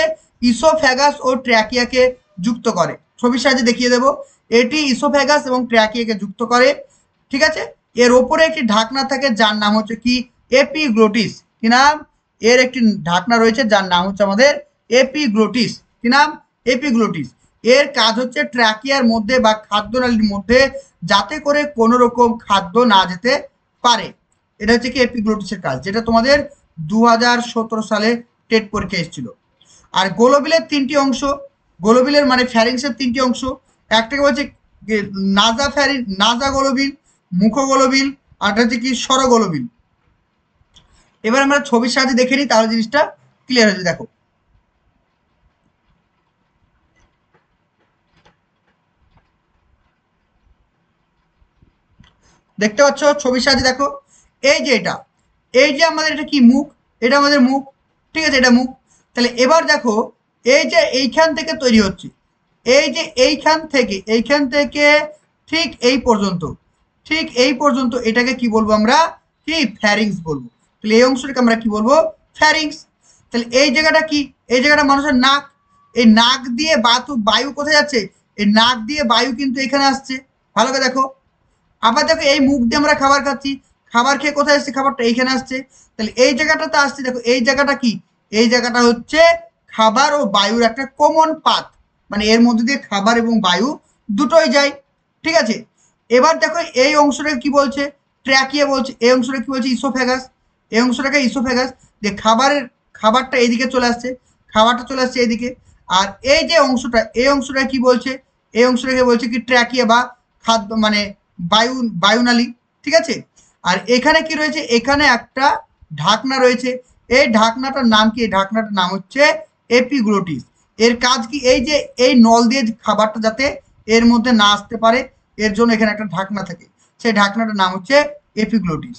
ইসোফ্যাগাস ও ট্র্যাকিয়াকে যুক্ত করে। ছবির সাহায্যে দেখিয়ে দেবো, এটি ইসোফ্যাগাস এবং ট্র্যাকিয়াকে যুক্ত করে। ঠিক আছে, এর ওপরে একটি ঢাকনা থাকে যার নাম হচ্ছে কি, এপিগ্লোটিস। কি নাম, এর একটি ঢাকনা রয়েছে যার নাম হচ্ছে আমাদের এপিগ্লোটিস। কি নাম, এপিগ্লোটিস। এর কাজ হচ্ছে ট্র্যাকিয়ার মধ্যে বা খাদ্যনালীর মধ্যে যাতে করে কোনো রকম খাদ্য না যেতে পারে, এটা হচ্ছে কি এপিগ্লোটিসের কাজ, যেটা তোমাদের 2017 সালে টেট পরীক্ষা এসেছিল। আর গোলবিলের 3টি অংশ, গোলবিলের মানে ফ্যারিংসের 3টি অংশ, একটাকে বলছে নাজা গোলবিল, মুখ গোলবিল, আর হচ্ছে কি স্বরগোলবিল। এবার আমরা ছবির সাহায্যে দেখে নিই, তাহলে জিনিসটা ক্লিয়ার হয়ে যাবে। দেখো দেখতে পাচ্ছ ছবির সাহায্যে, দেখো এই যে এটা, এই যে আমাদের এটা কি মুখ, এটা আমাদের মুখ। ঠিক আছে, এটা মুখ। তাহলে এবার দেখো এই যে এইখান থেকে তৈরি হচ্ছে, এই যে এইখান থেকে ঠিক এই পর্যন্ত, ঠিক এই পর্যন্ত এটাকে কি বলবো আমরা, কি ফ্যারিংস বলবো। তাহলে এই অংশটাকে আমরা কি বলবো, ফ্যারিংস। তাহলে এই জায়গাটা কি, এই জায়গাটা মানুষের নাক, এই নাক দিয়ে বায়ু কোথায় যাচ্ছে, এই নাক দিয়ে বায়ু কিন্তু এখানে আসছে, ভালো করে দেখো। আবার দেখো এই মুখ দিয়ে আমরা খাবার খাচ্ছি, খাবার খেয়ে কোথায় আসছে, খাবারটা এইখানে আসছে। তাহলে এই জায়গাটাতে আসছে, দেখো এই জায়গাটা কি, এই জায়গাটা হচ্ছে খাবার ও বায়ুর একটা কমন পাথ, মানে এর মধ্যে দিয়ে খাবার এবং বায়ু দুটোই যায়। ঠিক আছে, এবার দেখো এই অংশটাকে কি বলছে, ট্র্যাকিয়া বলছে। এই অংশটা কি বলছে, ইসোফেগাস। এই অংশটাকে ইসোফেগাস। যে খাবারটা এইদিকে চলে আসছে, খাবারটা চলে আসছে এইদিকে। আর এই যে অংশটা, এই অংশটা কি বলছে, এই অংশটাকে বলছে কি ট্র্যাকিয়া বা খাদ্য মানে বায়ুনালী, ঠিক আছে। আর এখানে কি রয়েছে, এখানে একটা ঢাকনা রয়েছে। এই ঢাকনাটার নাম কি, এই ঢাকনাটার নাম হচ্ছে এপিগ্লোটিস। এর কাজ কি, এই যে এই নল দিয়ে খাবারটা যাতে এর মধ্যে না আসতে পারে, এর জন্য এখানে একটা ঢাকনা থাকে, সেই ঢাকনাটার নাম হচ্ছে এপিগ্লোটিস।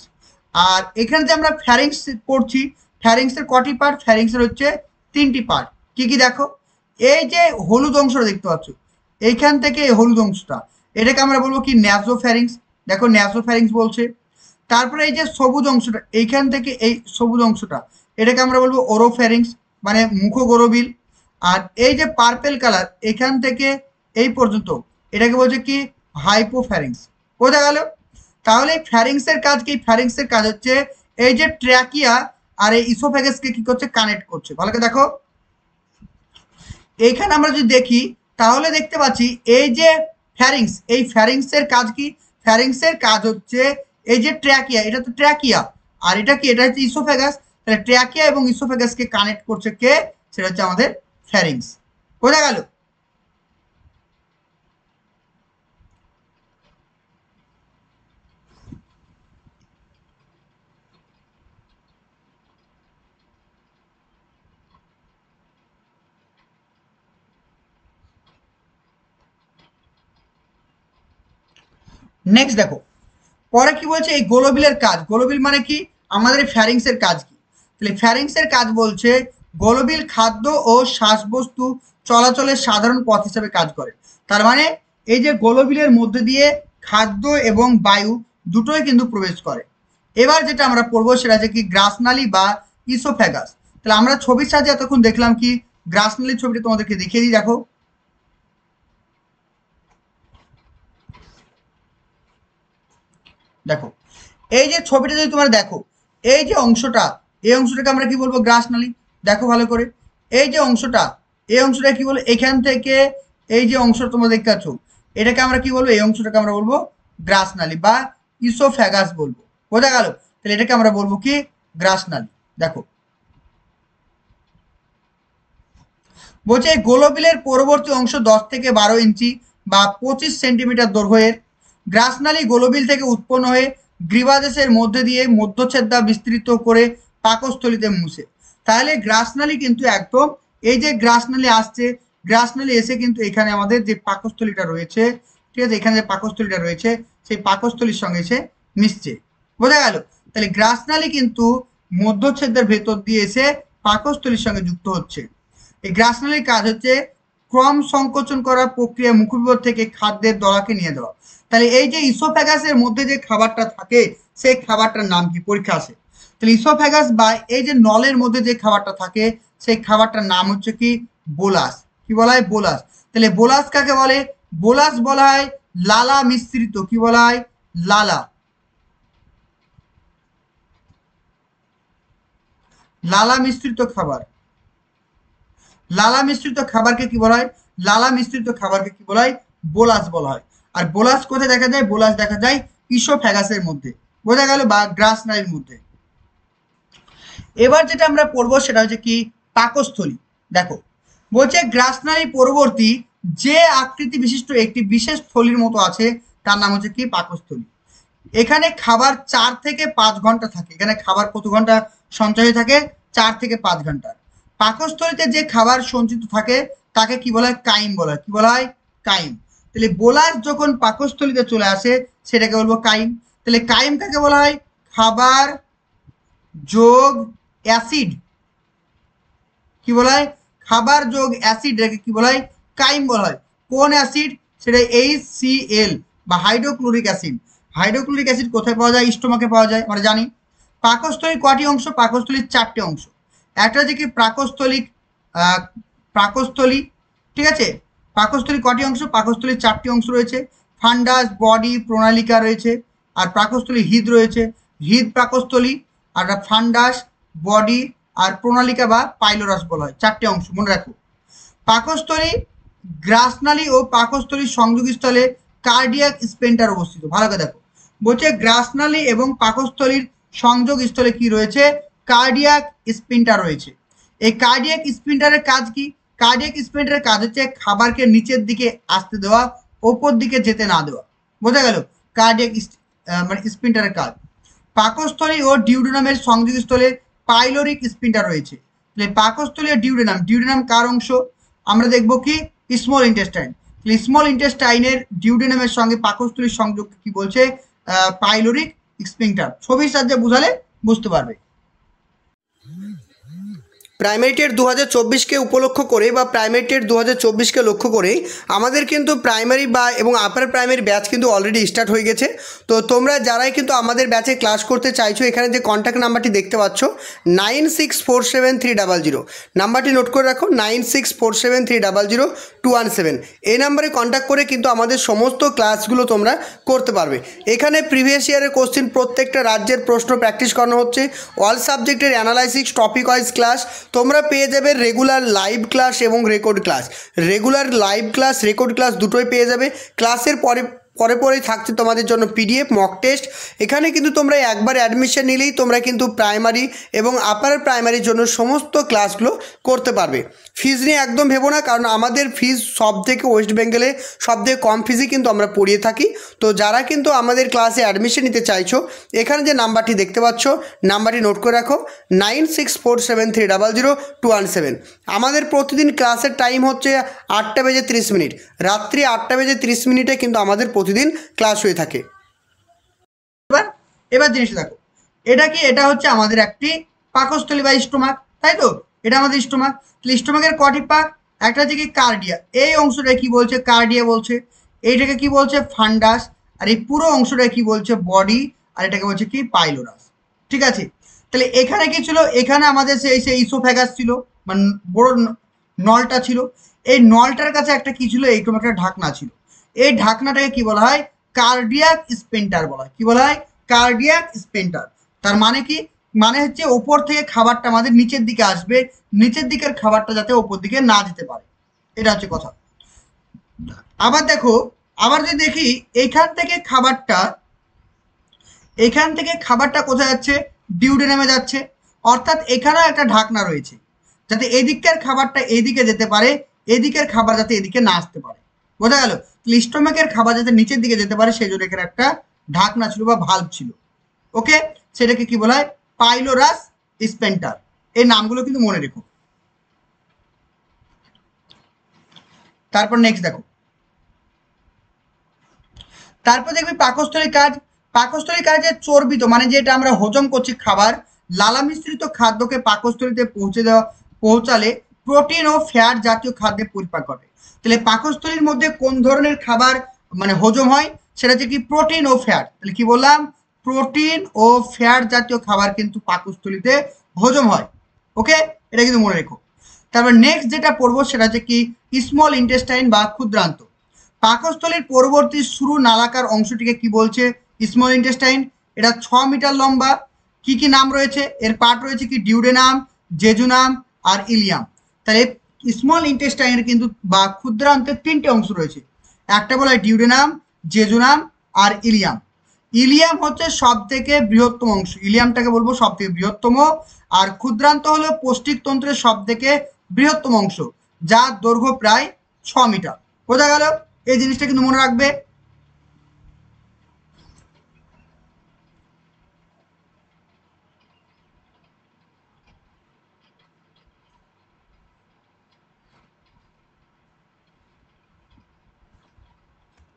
আর এখানে যে আমরা ফ্যারিংস পড়ছি, ফ্যারিংসের কটি পার্ট, ফ্যারিংসের হচ্ছে 3টি পার্ট। কি কি দেখো, এই যে হলুদ অংশটা দেখতে পাচ্ছ, এইখান থেকে এই হলুদ অংশটা, এটাকে আমরা বলবো কি ন্যাসোফ্যারিংস। দেখো ন্যাসোফ্যারিংস বলছে। তারপরে এই যে সবুজ অংশটা, এইখান থেকে এই সবুজ অংশটা, এটাকে আমরা বলবো ওরোফ্যারিংস মানে মুখগরবিল। আর এই যে পার্পেল কালার এখান থেকে এই পর্যন্ত, এটাকে বলছে কি হাইপোফ্যারিংস। বোঝা গেল? তাহলে ফ্যারিংসের কাজ কি, ফ্যারিংসের কাজ হচ্ছে এই যে ট্র্যাকিয়া আর এই ইসোফেগাসকে কি করছে, কানেক্ট করছে। ভালো করে দেখো, এইখানে আমরা যদি দেখি তাহলে দেখতে পাচ্ছি এই যে ফ্যারিংস, এই ফ্যারিংসের কাজ কি, ফ্যারিংসের কাজ হচ্ছে এই যে ট্র্যাকিয়া, এটা তো ট্র্যাকিয়া, আর এটা কি, এটা হচ্ছে ইসোফেগাস। তাহলে ট্র্যাকিয়া এবং ইসোফেগাসকে কানেক্ট করছে কে, সেটা হচ্ছে আমাদের ফ্যারিংস। বোঝা গেল? নেক্সট দেখো, পরে কি বলছে, এই গোলোবিলের কাজ। গোলোবিল মানে কি, আমাদের ফ্যারিংসের কাজ কি। তাহলে ফ্যারিংসের কাজ বলছে গোলোবিল খাদ্য ও শ্বাসবস্তু চলাচলের সাধারণ পথ হিসেবে কাজ করে। তার মানে এই যে গোলোবিলের মধ্যে দিয়ে খাদ্য এবং বায়ু দুটোই কিন্তু প্রবেশ করে। এবার যেটা আমরা পড়বো সেটা হচ্ছে কি গ্রাসনালী বা ইসোফ্যাগাস। তাহলে আমরা ছবির সাহায্যে এতক্ষণ দেখলাম কি, গ্রাসনালীর ছবিটা তোমাদেরকে দেখিয়ে দিই। দেখো, দেখো এই যে ছবিটা যদি তোমরা দেখো, এই যে অংশটা, এই অংশটাকে আমরা কি বলবো, গ্রাসনালী। দেখো ভালো করে, এই যে অংশটা, এই অংশটা কি বলবো, এখান থেকে এই যে অংশ তোমরা দেখতে পাচ্ছ, এটাকে আমরা কি বলবো, এই অংশটাকে আমরা বলবো গ্রাসনালী বা ইসোফ্যাগাস বলবো। বোঝা গেল? তাহলে এটাকে আমরা বলবো কি গ্রাসনালী। দেখো বলছে গোলোবিলের পরবর্তী অংশ 10 থেকে 12 ইঞ্চি বা 25 সেন্টিমিটার দৈর্ঘ্যের। গ্রাসনালী গোলোবিল থেকে উৎপন্ন হয়ে গ্রীবাদেশের মধ্যে দিয়ে মধ্যচ্ছেদা বিস্তৃত করে পাকস্থলিতে মুছে। তাহলে গ্রাসনালী কিন্তু একদম এই যে গ্রাসনালী আসছে, গ্রাসনালী এসে কিন্তু এখানে আমাদের যে পাকস্থলীটা রয়েছে, ঠিক আছে, এখানে যে পাকস্থলীটা রয়েছে সেই পাকস্থলীর সঙ্গে এসে মিশছে। বোঝা গেল? তাহলে গ্রাসনালী কিন্তু মধ্যচ্ছেদের ভেতর দিয়ে এসে পাকস্থলীর সঙ্গে যুক্ত হচ্ছে। এই গ্রাসনালীর কাজ হচ্ছে ক্রম সংকোচন করার প্রক্রিয়া মুখবিবর থেকে খাদ্যের দলাকে নিয়ে দেওয়া। তাহলে এই যে ইসোফ্যাগাসের মধ্যে যে খাবারটা থাকে সেই খাবারটার নাম কি, পরীক্ষা আসে। তাহলে ইসোফ্যাগাস বা এই যে নলের মধ্যে যে খাবারটা থাকে সেই খাবারটার নাম হচ্ছে কি বোলাস। কি বলা হয়, বোলাস। তাহলে বোলাস কাকে বলে, বোলাস বলা হয় লালা মিশ্রিত, কি বলা হয়, লালা, লালা মিশ্রিত খাবার। লালা মিশ্রিত খাবারকে কি বলা হয়, লালা মিশ্রিত খাবারকে কি বলা হয়, বোলাস বলা হয়। আর বোলাস কোথায় দেখা যায়, বোলাস দেখা যায় ইসোফ্যাগাসের মধ্যে। বোঝা গেল? বা গ্রাসনালীর মধ্যে। এবার যেটা আমরা পড়বো সেটা হচ্ছে কি পাকস্থলী। দেখো বলছে গ্রাসনালী পরবর্তী যে আকৃতি বিশিষ্ট একটি বিশেষ থলির মতো আছে তার নাম হচ্ছে কি পাকস্থলী। এখানে খাবার 4 থেকে 5 ঘন্টা থাকে। এখানে খাবার কত ঘন্টা সঞ্চয় হয়ে থাকে, 4 থেকে 5 ঘন্টা। পাকস্থলীতে যে খাবার সঞ্চিত থাকে তাকে কি বলা হয়, কাইম বলা হয়। কি বলা হয়, কাইম। তাহলে বোলাস যখন পাকস্থলীতে চলে আসে সেটাকে বলবো কাইম। তাহলে কাইম কাকে বলা হয়, খাবার যোগ অ্যাসিড। কি বলা হয়, খাবার যোগ অ্যাসিড রেখে কি বলা হয়, কাইম বলা হয়। কোন অ্যাসিড, সেটা HCl বা হাইড্রোক্লোরিক অ্যাসিড। হাইড্রোক্লোরিক অ্যাসিড কোথায় পাওয়া যায়, স্টোমাকে পাওয়া যায়, আমরা জানি। পাকস্থলীর কটি অংশ, পাকস্থলীর 4টে অংশ। একটা হচ্ছে কি প্রাকস্থলিক, প্রাকস্থলী, ঠিক আছে। পাকস্থলী কটি অংশ, পাকস্থলীর 4টি অংশ রয়েছে। ফান্ডাস, বডি, প্রণালিকা রয়েছে। আর পাকস্থলী হৃদ রয়েছে, হৃদ পাকস্থলী। আর ফান্ডাস, বডি আর প্রণালিকা বা পাইলোরাস বলা হয়। 4টে অংশ মনে রাখো। পাকস্থলী, গ্রাসনালী ও পাকস্থলীর সংযোগস্থলে কার্ডিয়াক স্পেন্টার অবস্থিত। ভালো করে দেখো, বলছে গ্রাসনালী এবং পাকস্থলীর সংযোগ স্থলে কি রয়েছে? কার্ডিয়াক স্পিন্টার রয়েছে। এই কার্ডিয়াক স্পিন্টারের কাজ কি? কার্ডিয়াক স্পিন্টারের কাজ হচ্ছে খাবারকে নিচের দিকে আসতে দেওয়া, ওপর দিকে যেতে না দেওয়া। বোঝা গেল কার্ডিয়াক মানে স্পিন্টারের কাজ। পাকস্থলী ও ডিউডেনামের সংযোগস্থলে পাইলোরিক স্পিন্টার রয়েছে। তাহলে পাকস্থলী ও ডিউডেনাম, ডিউডেনাম কার অংশ? আমরা দেখব কি স্মল ইন্টেস্টাইন। স্মল ইন্টেস্টাইনের ডিউডেনামের সঙ্গে পাকস্থলীর সংযোগ কি বলছে? Pyloric sprinter. ছবির সাহায্যে বুঝালে বুঝতে পারবে। প্রাইমারি টেট 2024কে উপলক্ষ করে বা প্রাইমারি টেট 2024কে লক্ষ্য করে আমাদের কিন্তু প্রাইমারি বা এবং আপার প্রাইমারি ব্যাচ কিন্তু অলরেডি স্টার্ট হয়ে গেছে। তো তোমরা যারাই কিন্তু আমাদের ব্যাচে ক্লাস করতে চাইছো, এখানে যে কন্ট্যাক্ট নাম্বারটি দেখতে পাচ্ছ 96473000, নাম্বারটি নোট করে রাখো, 9647300217। এই নাম্বারে কন্ট্যাক্ট করে কিন্তু আমাদের সমস্ত ক্লাসগুলো তোমরা করতে পারবে। এখানে প্রিভিয়াস ইয়ারের কোশ্চেন প্রত্যেকটা রাজ্যের প্রশ্ন প্র্যাকটিস করানো হচ্ছে। অল সাবজেক্টের অ্যানালাইসিস টপিক ওয়াইজ ক্লাস তোমরা পেয়ে যাবে, রেগুলার লাইভ ক্লাস এবং record class. Regular live class, record class দুটোই পেয়ে যাবে। ক্লাসের পরেই থাকছে তোমাদের জন্য পিডিএফ, মক টেস্ট। এখানে কিন্তু তোমরা একবার অ্যাডমিশন নিলেই তোমরা কিন্তু প্রাইমারি এবং আপার প্রাইমারির জন্য সমস্ত ক্লাসগুলো করতে পারবে। ফিজ নিয়ে একদম ভেবো না, কারণ আমাদের ফিজ সব থেকে ওয়েস্ট বেঙ্গলে সবথেকে কম ফিজই কিন্তু আমরা পড়িয়ে থাকি। তো যারা কিন্তু আমাদের ক্লাসে অ্যাডমিশন নিতে চাইছো, এখানে যে নাম্বারটি দেখতে পাচ্ছ, নাম্বারটি নোট করে রাখো, 9647300217। আমাদের প্রতিদিন ক্লাসের টাইম হচ্ছে 8:30, রাত্রি 8:30 কিন্তু আমাদের প্রতিদিন ক্লাস হয়ে থাকে। এবার জিনিসটা দেখো, এটা কি? এটা হচ্ছে আমাদের একটি পাকস্থলী বা স্টোমাক, তাই তো? এটা আমাদের স্টোমাক। স্টোমাকের কটি পাক? একটা হচ্ছে কি কার্ডিয়া, এই অংশটা কি বলছে? কার্ডিয়া বলছে। এইটাকে কি বলছে? ফান্ডাস। আর এই পুরো অংশটা কি বলছে? বডি। আর এটাকে বলছে কি? পাইলোরাস। ঠিক আছে, তাহলে এখানে কি ছিল? এখানে আমাদের সেই ইসোফ্যাগাস ছিল, মানে বড় নলটা ছিল। এই নলটার কাছে একটা কি ছিল? এইরকম একটা ঢাকনা ছিল। এই ঢাকনাটাকে কি বলা হয়? কার্ডিয়াক স্পেন্টার বলা হয়। কি বলা হয়? কার্ডিয়াক স্পেন্টার। তার মানে কি? মানে হচ্ছে ওপর থেকে খাবারটা আমাদের নিচের দিকে আসবে, নিচের দিকের খাবারটা যাতে ওপর দিকে না যেতে পারে, এটা হচ্ছে কথা। আবার দেখো, আবার যদি দেখি এইখান থেকে খাবারটা কোথায় যাচ্ছে? ডিউডেনামে যাচ্ছে। অর্থাৎ এখানেও একটা ঢাকনা রয়েছে, যাতে এদিকের খাবারটা এদিকে যেতে পারে, এদিকের খাবার যাতে এদিকে না আসতে পারে। বোঝা গেল? স্টোমাকের খাবার যাতে নিচের দিকে যেতে পারে সেই জন্য এখানে একটা ঢাকনা ছিল বা ভালভ ছিল। ওকে, সেটাকে কি বলা হয়? পাইলোরাস স্পেন্টার। এই নামগুলো কিন্তু মনে রেখো। তারপর নেক্সট দেখো, তারপর দেখবি পাকস্থলীর কাজ। পাকস্থলীর কাজে চর্বিত, মানে যেটা আমরা হজম করছি খাবার, লালা মিশ্রিত খাদ্যকে পাকস্থলীতে পৌঁছালে প্রোটিন ও ফ্যাট জাতীয় খাদ্যে পরিপাক ঘটে। তাহলে পাকস্থলীর মধ্যে কোন ধরনের খাবার মানে হজম হয়? সেটা হচ্ছে কি? প্রোটিন ও ফ্যাট। তাহলে কি বললাম? প্রোটিন ও ফ্যাট জাতীয় খাবার কিন্তু পাকস্থলীতে হজম হয়। ওকে, এটা কিন্তু মনে রেখো। তারপর নেক্সট যেটা পড়বো সেটা হচ্ছে কি? স্মল ইন্টেস্টাইন বা ক্ষুদ্রান্ত। পাকস্থলীর পরবর্তী শুরু নালাকার অংশটিকে কি বলছে? Small intestine. এটা 6 মিটার লম্বা। কি কি নাম রয়েছে এর? পার্ট রয়েছে কি? ডিউডেনাম, জেজুনাম আর ইলিয়াম। তাহলে স্মল ইন্টেস্টাইনের কিন্তু বা ক্ষুদ্রান্তের 3টে অংশ রয়েছে। একটা বলা হয় ডিউডেনাম, জেজুনাম আর ইলিয়াম। ইলিয়াম হচ্ছে সব থেকে বৃহত্তম অংশ, ইলিয়ামটাকে বলবো সব থেকে বৃহত্তম। আর ক্ষুদ্রান্ত হলো পৌষ্টিকতন্ত্রের সব থেকে বৃহত্তম অংশ, যার দৈর্ঘ্য প্রায় 6 মিটার। বোঝা গেল? এই জিনিসটা কিন্তু মনে রাখবে।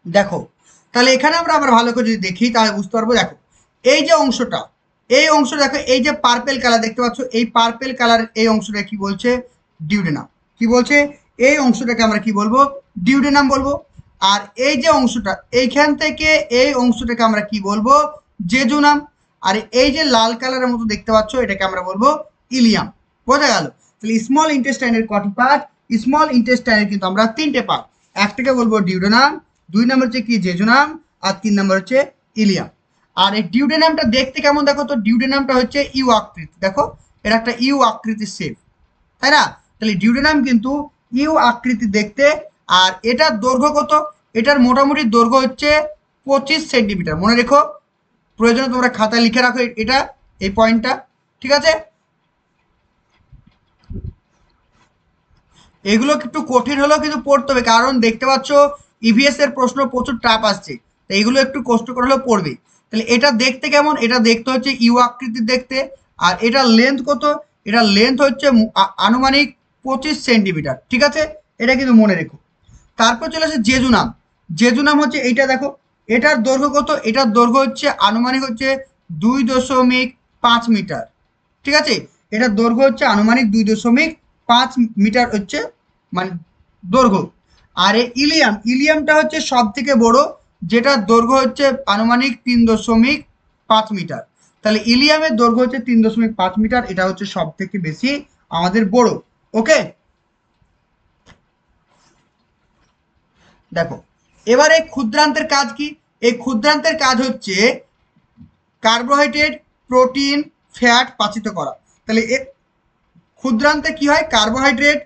দেখো, তাহলে এখানে আমরা আবার ভালো করে যদি দেখি তাহলে বুঝতে পারবো। দেখো, এই যে অংশটা, এই অংশ দেখো, এই যে পার্পেল কালার দেখতে পাচ্ছ, এই পার্পেল কালার এই অংশটা কি বলছে? ডিউডেনাম। কি বলছে? এই অংশটাকে আমরা কি বলবো? ডিউডেনাম বলবো। আর এই যে অংশটা, এইখান থেকে এই অংশটাকে আমরা কি বলবো? জেজুনাম। আর এই যে লাল কালারের মতো দেখতে পাচ্ছ, এটাকে আমরা বলবো ইলিয়াম। বোঝা গেল? তাহলে স্মল ইন্টেস্টাইনের কটি পার্ট? স্মল ইন্টেস্টাইনের কিন্তু আমরা 3টে পার্ট। একটাকে বলবো ডিউডেনাম, 2 নম্বর হচ্ছে কি? জেজুনাম, আর 3 নম্বর হচ্ছে ইলিয়াম। আর এই ডিউডেনামটা দেখতে কেমন দেখো তো? ডিউডেনামটা হচ্ছে ইউ আকৃতি। দেখো, এটা একটা ইউ আকৃতির শেপ, তাই না? তাহলে ডিউডেনাম কিন্তু ইউ আকৃতি দেখতে। আর এটার দৈর্ঘ্য কত? এটার মোটামুটি দৈর্ঘ্য হচ্ছে 25 সেন্টিমিটার। মনে রেখো, প্রয়োজনে তোমরা খাতায় লিখে রাখো এটা, এই পয়েন্টটা, ঠিক আছে। এগুলো একটু কঠিন হলেও কিন্তু পড়তে হবে, কারণ দেখতে পাচ্ছ ইভিএস এর প্রশ্ন প্রচুর টাফ আসছে, তো এইগুলো একটু কষ্ট করে হলেও পড়বে। তাহলে এটা দেখতে কেমন? এটা দেখতে হচ্ছে ইউ আকৃতির দেখতে। আর এটার লেন্থ কত? এটার লেন্থ হচ্ছে আনুমানিক 25 সেন্টিমিটার, ঠিক আছে। এটা কিন্তু মনে রেখো। তারপর চলে আসে জেজুনাম। জেজুনাম হচ্ছে এইটা দেখো, এটার দৈর্ঘ্য কত? এটার দৈর্ঘ্য হচ্ছে আনুমানিক হচ্ছে 2.5 মিটার, ঠিক আছে। এটার দৈর্ঘ্য হচ্ছে আনুমানিক 2.5 মিটার হচ্ছে মানে দৈর্ঘ্য। আর এই ইলিয়াম, ইলিয়ামটা হচ্ছে সব থেকে বড়, যেটার দৈর্ঘ্য হচ্ছে আনুমানিক 3.5 মিটার। তাহলে ইলিয়ামের দৈর্ঘ্য হচ্ছে 3.5 মিটার, এটা হচ্ছে সব থেকে বেশি আমাদের বড়। ওকে, দেখো এবারে ক্ষুদ্রান্তের কাজ কি? এই ক্ষুদ্রান্তের কাজ হচ্ছে কার্বোহাইড্রেট, প্রোটিন, ফ্যাট পাচিত করা। তাহলে ক্ষুদ্রান্তে কি হয়? কার্বোহাইড্রেট,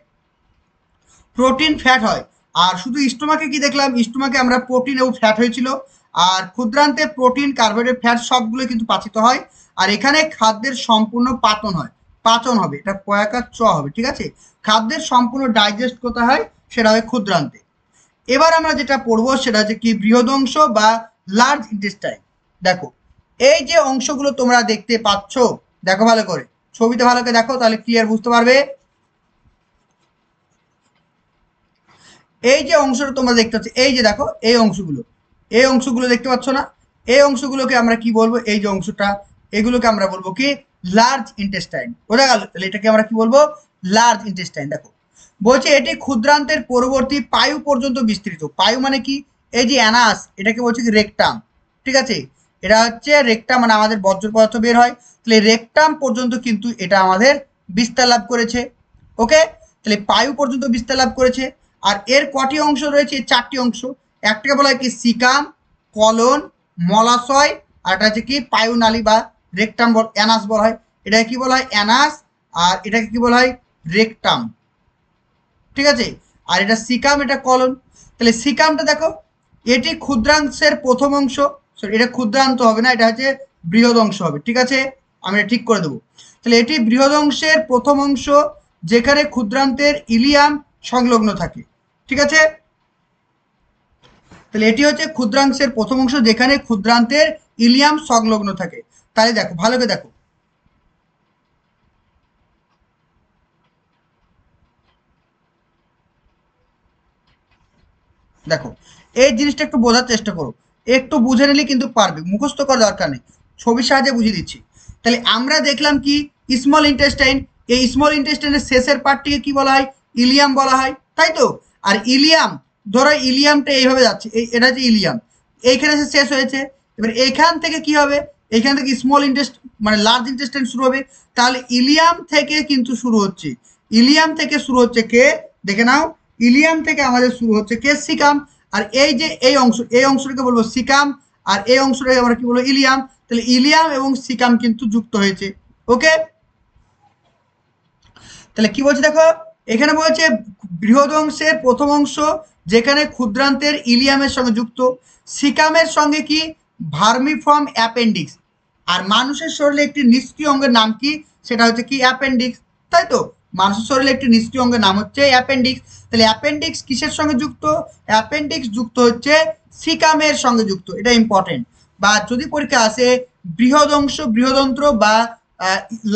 প্রোটিন, ফ্যাট হয়। আর শুধু স্টোমাকে কি দেখলাম? স্টোমাকে আমরা প্রোটিন এবং ফ্যাট হয়েছিল। আর ক্ষুদ্রান্তে প্রোটিন, কার্বোহাইড্রেট, ফ্যাট সবগুলো কিন্তু পাচিত হয়। আর এখানে খাদ্যের সম্পূর্ণ পাতন হয়, পাচন হবে, এটা কয়াকার চ হবে, ঠিক আছে। খাদ্যের সম্পূর্ণ ডাইজেস্ট কোথায় হয়? সেটা হয় ক্ষুদ্রান্তে। এবার আমরা যেটা পড়বো সেটা হচ্ছে কি বৃহদংশ বা লার্জ ইন্টেস্টাইন। দেখো এই যে অংশগুলো তোমরা দেখতে পাচ্ছ, দেখো ভালো করে, ছবিতে ভালো করে দেখো, তাহলে ক্লিয়ার বুঝতে পারবে। এই যে অংশটা তোমরা দেখতে পাচ্ছ, এই যে দেখো এই অংশগুলো, এই অংশগুলো দেখতে পাচ্ছ না? এই অংশগুলোকে আমরা কি বলবো? এই যে অংশটা, এগুলোকে আমরা বলবো কি? Large intestine. বোঝা গেল? তাহলে এটাকে আমরা কি বলবো? Large intestine. দেখো বলছে এটি ক্ষুদ্রান্তের পরবর্তী পায়ু পর্যন্ত বিস্তৃত। পায়ু মানে কি? এই যে অ্যানাস, এটাকে বলছে কি রেকটাম, ঠিক আছে। এটা হচ্ছে রেকটাম, মানে আমাদের বর্জ্য পদার্থ বের হয়, তাহলে রেকটাম পর্যন্ত কিন্তু এটা আমাদের বিস্তার লাভ করেছে। ওকে, তাহলে পায়ু পর্যন্ত বিস্তার লাভ করেছে। আর এর কটি অংশ রয়েছে? 4টি অংশ। একটাকে বলা হয় কি সিকাম, কলন, মলাশয়, আর এটা হচ্ছে কি পায়ুনালী বা রেকটাম অ্যানাস বলা হয়। এটাকে কি বলা হয়? অ্যানাস। আর এটাকে কি বলা হয়? রেকটাম, ঠিক আছে। আর এটা সিকাম, এটা কলন। তাহলে সিকামটা দেখো, এটি ক্ষুদ্রাংশের প্রথম অংশ, এটা ক্ষুদ্রান্ত হবে না, এটা হচ্ছে বৃহৎ অংশ হবে, ঠিক আছে। আমি এটা ঠিক করে দেবো। তাহলে এটি বৃহৎ অংশের প্রথম অংশ, যেখানে ক্ষুদ্রান্তের ইলিয়াম সংলগ্ন থাকে, ঠিক আছে। তাহলে এটি হচ্ছে ক্ষুদ্রাংশের প্রথম অংশ, যেখানে ক্ষুদ্রান্তের ইলিয়াম সংলগ্ন থাকে। তাহলে দেখো ভালো করে দেখো, দেখো এই জিনিসটা একটু বোঝার চেষ্টা করো, একটু বুঝে নিলে কিন্তু পারবে, মুখস্থ করার দরকার নেই, ছবির সাহায্যে বুঝিয়ে দিচ্ছি। তাহলে আমরা দেখলাম কি স্মল ইন্টেস্টাইন, এই স্মল ইন্টেস্টাইনের শেষের পার্টটিকে কি বলা হয়? ইলিয়াম বলা হয়, তাই তো। আর ইলিয়াম, ধরো ইলিয়ামটা এইভাবে যাচ্ছে, এটা হচ্ছে ইলিয়াম, এইখানে এসে শেষ হয়েছে। এবার এইখান থেকে কি হবে? এইখান থেকে স্মল ইন্টেস্ট মানে লার্জ ইন্টেস্টাইন শুরু হবে। তাহলে ইলিয়াম থেকে কিন্তু শুরু হচ্ছে, ইলিয়াম থেকে শুরু হচ্ছে কে? দেখে নাও, ইলিয়াম থেকে আমাদের শুরু হচ্ছে কে? সিকাম। আর এই যে এই অংশ, এই অংশটাকে বলবো সিকাম, আর এই অংশটাকে আমরা কি বলবো? ইলিয়াম। তাহলে ইলিয়াম এবং সিকাম কিন্তু যুক্ত হয়েছে। ওকে, তাহলে কি বলছে দেখো, এখানে বলছে বৃহৎ অংশের প্রথম অংশ, যেখানে ক্ষুদ্রান্তের ইলিয়ামের সঙ্গে যুক্ত। সিকামের সঙ্গে কি? Vermiform appendix. আর মানুষের শরীরে একটি নিষ্ক্রিয় অঙ্গের নাম কি? সেটা হচ্ছে কি? অ্যাপেন্ডিক্স, তাই তো। মানুষের শরীরে একটি নিষ্ক্রিয় অঙ্গের নাম হচ্ছে অ্যাপেন্ডিক্স। তাহলে অ্যাপেন্ডিক্স কিসের সঙ্গে যুক্ত? অ্যাপেন্ডিক্স যুক্ত হচ্ছে সিকামের সঙ্গে যুক্ত, এটা ইম্পর্টেন্ট। বা যদি পরীক্ষা আসে বৃহৎ অংশ, বৃহদন্ত্র বা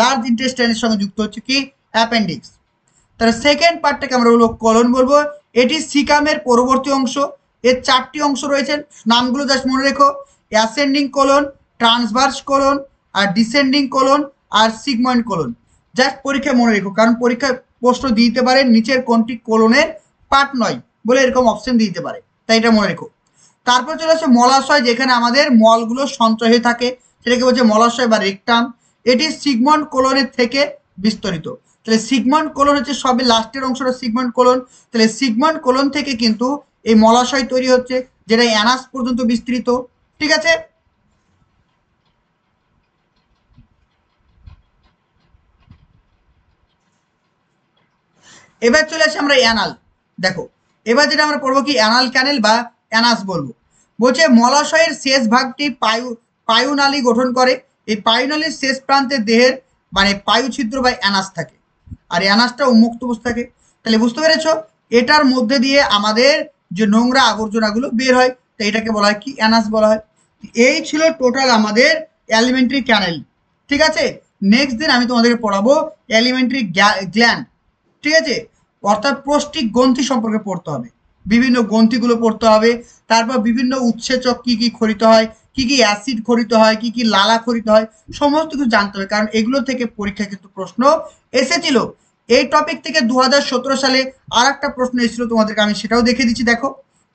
লার্জ ইন্টেস্টাইনের সঙ্গে যুক্ত হচ্ছে কি? অ্যাপেন্ডিক্স। তাহলে সেকেন্ড পার্টটাকে আমরা বলবো কলন বলবো। এটি সিকামের পরবর্তী অংশ। এর 4টি অংশ রয়েছে, নামগুলো জাস্ট মনে রেখো: অ্যাসেন্ডিং কোলন, ট্রান্সভার্স কোলন, আর ডিসেন্ডিং কোলন, আর সিগময়েড কোলন। জাস্ট পরীক্ষায় মনে রেখো, কারণ পরীক্ষায় প্রশ্ন দিতে পারে নিচের কোনটি কোলনের পার্ট নয় বলে এরকম অপশন দিতে পারে, তাই এটা মনে রেখো। তারপর চলে আসে মলাশয়, যেখানে আমাদের মলগুলো সঞ্চয় হয়ে থাকে, সেটাকে বলছে মলাশয় বা রেকটাম। এটি সিগমন্ড কোলনের থেকে বিস্তরিত। তাহলে সিগমন্ড কোলন হচ্ছে সবে লাস্টের অংশটা সিগমন্ড কোলন। তাহলে সিগমন্ড কোলন থেকে কিন্তু এই মলাশয় তৈরি হচ্ছে, যেটা অ্যানাস পর্যন্ত বিস্তৃত, ঠিক আছে। এবার চলে আসি আমরা অ্যানাল। দেখো এবার যেটা আমরা পড়বো কি? অ্যানাল ক্যানেল বা অ্যানাস বলবো। বলছে মলাশয়ের শেষ ভাগটি পায়ুনালী গঠন করে। এই পায়ুনালীর শেষ প্রান্তে দেহের মানে পায়ুছিদ্র বা অ্যানাস থাকে, আর অ্যানাসটা উন্মুক্ত অবস্থা থাকে। তাহলে বুঝতে পেরেছ, এটার মধ্যে দিয়ে আমাদের যে নোংরা আবর্জনাগুলো বের হয়, তো এটাকে বলা হয় কি, অ্যানাস বলা হয়। এই ছিল টোটাল আমাদের এলিমেন্টারি ক্যানেল। ঠিক আছে, নেক্সট দিন আমি তোমাদেরকে পড়াবো এলিমেন্টারি গ্ল্যান্ড। ঠিক আছে, অর্থাৎ প্রষ্টিক গ্রন্থি সম্পর্কে পড়তে হবে, বিভিন্ন গ্রন্থিগুলো পড়তে হবে, তারপর বিভিন্ন উৎসেচক কি কি খরিত হয়, কি কি অ্যাসিড খরিত হয়, কি কি লালা খরিত হয়, সমস্ত কিছু জানতে হবে, কারণ এগুলো থেকে পরীক্ষা কিন্তু প্রশ্ন এসেছিল। এই টপিক থেকে 2017 সালে আর একটা প্রশ্ন এসেছিল, তোমাদেরকে আমি সেটাও দেখে দিচ্ছি। দেখো,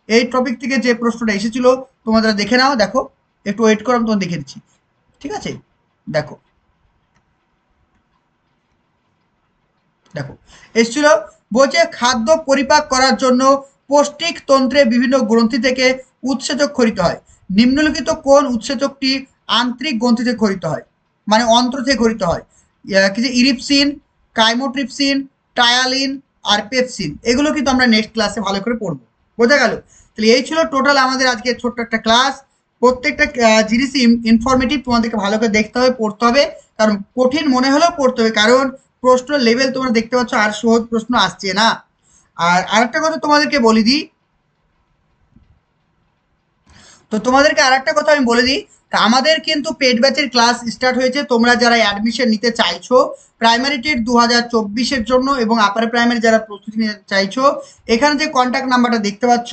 এই টপিক থেকে যে প্রশ্নটা এসেছিল তোমাদের দেখে নাও। দেখো, একটু ওয়েট করো, আমি তোমাদের দেখে দিচ্ছি। ঠিক আছে, দেখো দেখো এসেছিল, বলছে খাদ্য পরিপাক করার জন্য পৌষ্টিক তন্ত্রে বিভিন্ন গ্রন্থি থেকে উৎসেচক খরিত হয়। নিম্নলিখিত কোন উৎসেচকটি আন্তরিক গ্রন্থি থেকে খরিত হয়, মানে অন্ত্র থেকে খরিত হয়? কিছু ইরিপসিন, কাইমোট্রিপসিন, টায়ালিন আর পেপসিন। এগুলো কিন্তু আমরা নেক্সট ক্লাসে ভালো করে পড়বো। বোঝা গেল? তাহলে এই ছিল টোটাল আমাদের আজকে ছোট্ট একটা ক্লাস। প্রত্যেকটা জিনিসই ইনফরমেটিভ, তোমাদেরকে ভালো করে দেখতে হবে, পড়তে হবে, কারণ কঠিন মনে হলেও পড়তে হবে, কারণ প্রশ্ন লেভেল তোমরা দেখতে পাচ্ছ আর সহজ প্রশ্ন আসছে না। আর আরেকটা কথা তোমাদেরকে বলে দিই, তো তোমাদেরকে আরেকটা কথা আমি বলে দিই, তা আমাদের কিন্তু পেড ব্যাচের ক্লাস স্টার্ট হয়েছে। তোমরা যারা অ্যাডমিশন নিতে চাইছো প্রাইমারি টেট 2024-এর জন্য এবং আপার প্রাইমারি যারা প্রস্তুতি নিতে চাইছো, এখানে যে কন্ট্যাক্ট নাম্বারটা দেখতে পাচ্ছ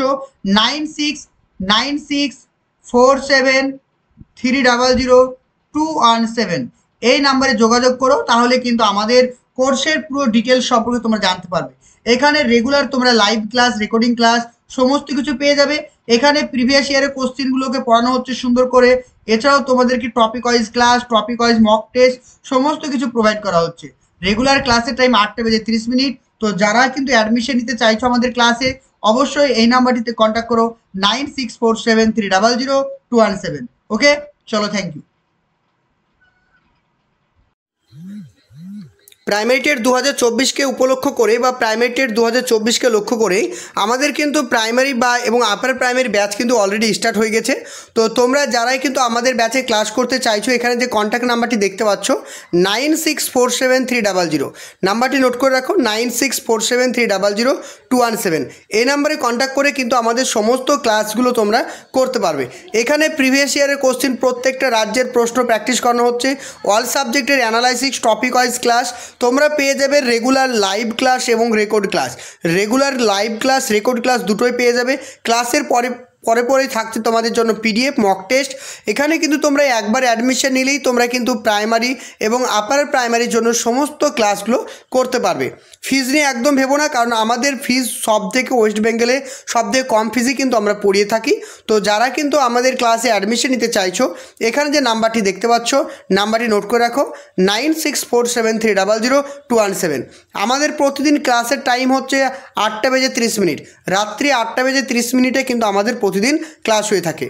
969647300217, এই নাম্বারে যোগাযোগ করো, তাহলে কিন্তু আমাদের কোর্সের পুরো ডিটেলস সম্পর্কে তোমরা জানতে পারবে। এখানে রেগুলার তোমরা লাইভ ক্লাস, রেকর্ডিং ক্লাস সমস্ত কিছু পেয়ে যাবে। এখানে প্রিভিয়াস ইয়ারের কোশ্চেনগুলোকে পড়ানো হচ্ছে সুন্দর করে। এছাড়াও তোমাদেরকে topic wise class, topic wise mock test সমস্ত কিছু প্রোভাইড করা হচ্ছে। রেগুলার ক্লাসের টাইম 8:30। তো যারা কিন্তু অ্যাডমিশন নিতে চাইছো আমাদের ক্লাসে, অবশ্যই এই নাম্বারটিতে কন্ট্যাক্ট করো 9647300217। ওকে, চলো, থ্যাংক ইউ। প্রাইমারি টেট 2024-কে উপলক্ষ করে বা প্রাইমারি টেট 2024-কে লক্ষ্য করে আমাদের কিন্তু প্রাইমারি বা এবং আপার প্রাইমারি ব্যাচ কিন্তু অলরেডি স্টার্ট হয়ে গেছে। তো তোমরা যারাই কিন্তু আমাদের ব্যাচে ক্লাস করতে চাইছো, এখানে যে কন্ট্যাক্ট নাম্বারটি দেখতে পাচ্ছ 9647300217, নাম্বারটি নোট করে রাখো, 9647300217। এই নাম্বারে কন্ট্যাক্ট করে কিন্তু আমাদের সমস্ত ক্লাসগুলো তোমরা করতে পারবে। এখানে প্রিভিয়াস ইয়ারের কোশ্চেন, প্রত্যেকটা রাজ্যের প্রশ্ন প্র্যাকটিস করানো হচ্ছে, অল সাবজেক্টের অ্যানালাইসিস, টপিক ওয়াইজ ক্লাস তোমরা পেয়ে যাবে, রেগুলার লাইভ ক্লাস এবং record class. Regular live class, record class দুটোই পেয়ে যাবে। ক্লাসের পরেই থাকছে তোমাদের জন্য পিডিএফ, মক টেস্ট। এখানে কিন্তু তোমরা একবার অ্যাডমিশন নিলেই তোমরা কিন্তু প্রাইমারি এবং আপার প্রাইমারির জন্য সমস্ত ক্লাসগুলো করতে পারবে। ফিজ নিয়ে একদম ভেবো না, কারণ আমাদের ফিজ সব থেকে ওয়েস্ট বেঙ্গলে সবথেকে কম ফিজই কিন্তু আমরা পড়িয়ে থাকি। তো যারা কিন্তু আমাদের ক্লাসে অ্যাডমিশন নিতে চাইছো, এখানে যে নাম্বারটি দেখতে পাচ্ছ, নাম্বারটি নোট করে রাখো, 9647300217। আমাদের প্রতিদিন ক্লাসের টাইম হচ্ছে 8:30, রাত্রি 8:30 কিন্তু আমাদের প্রতিদিন ক্লাস হয়ে থাকে।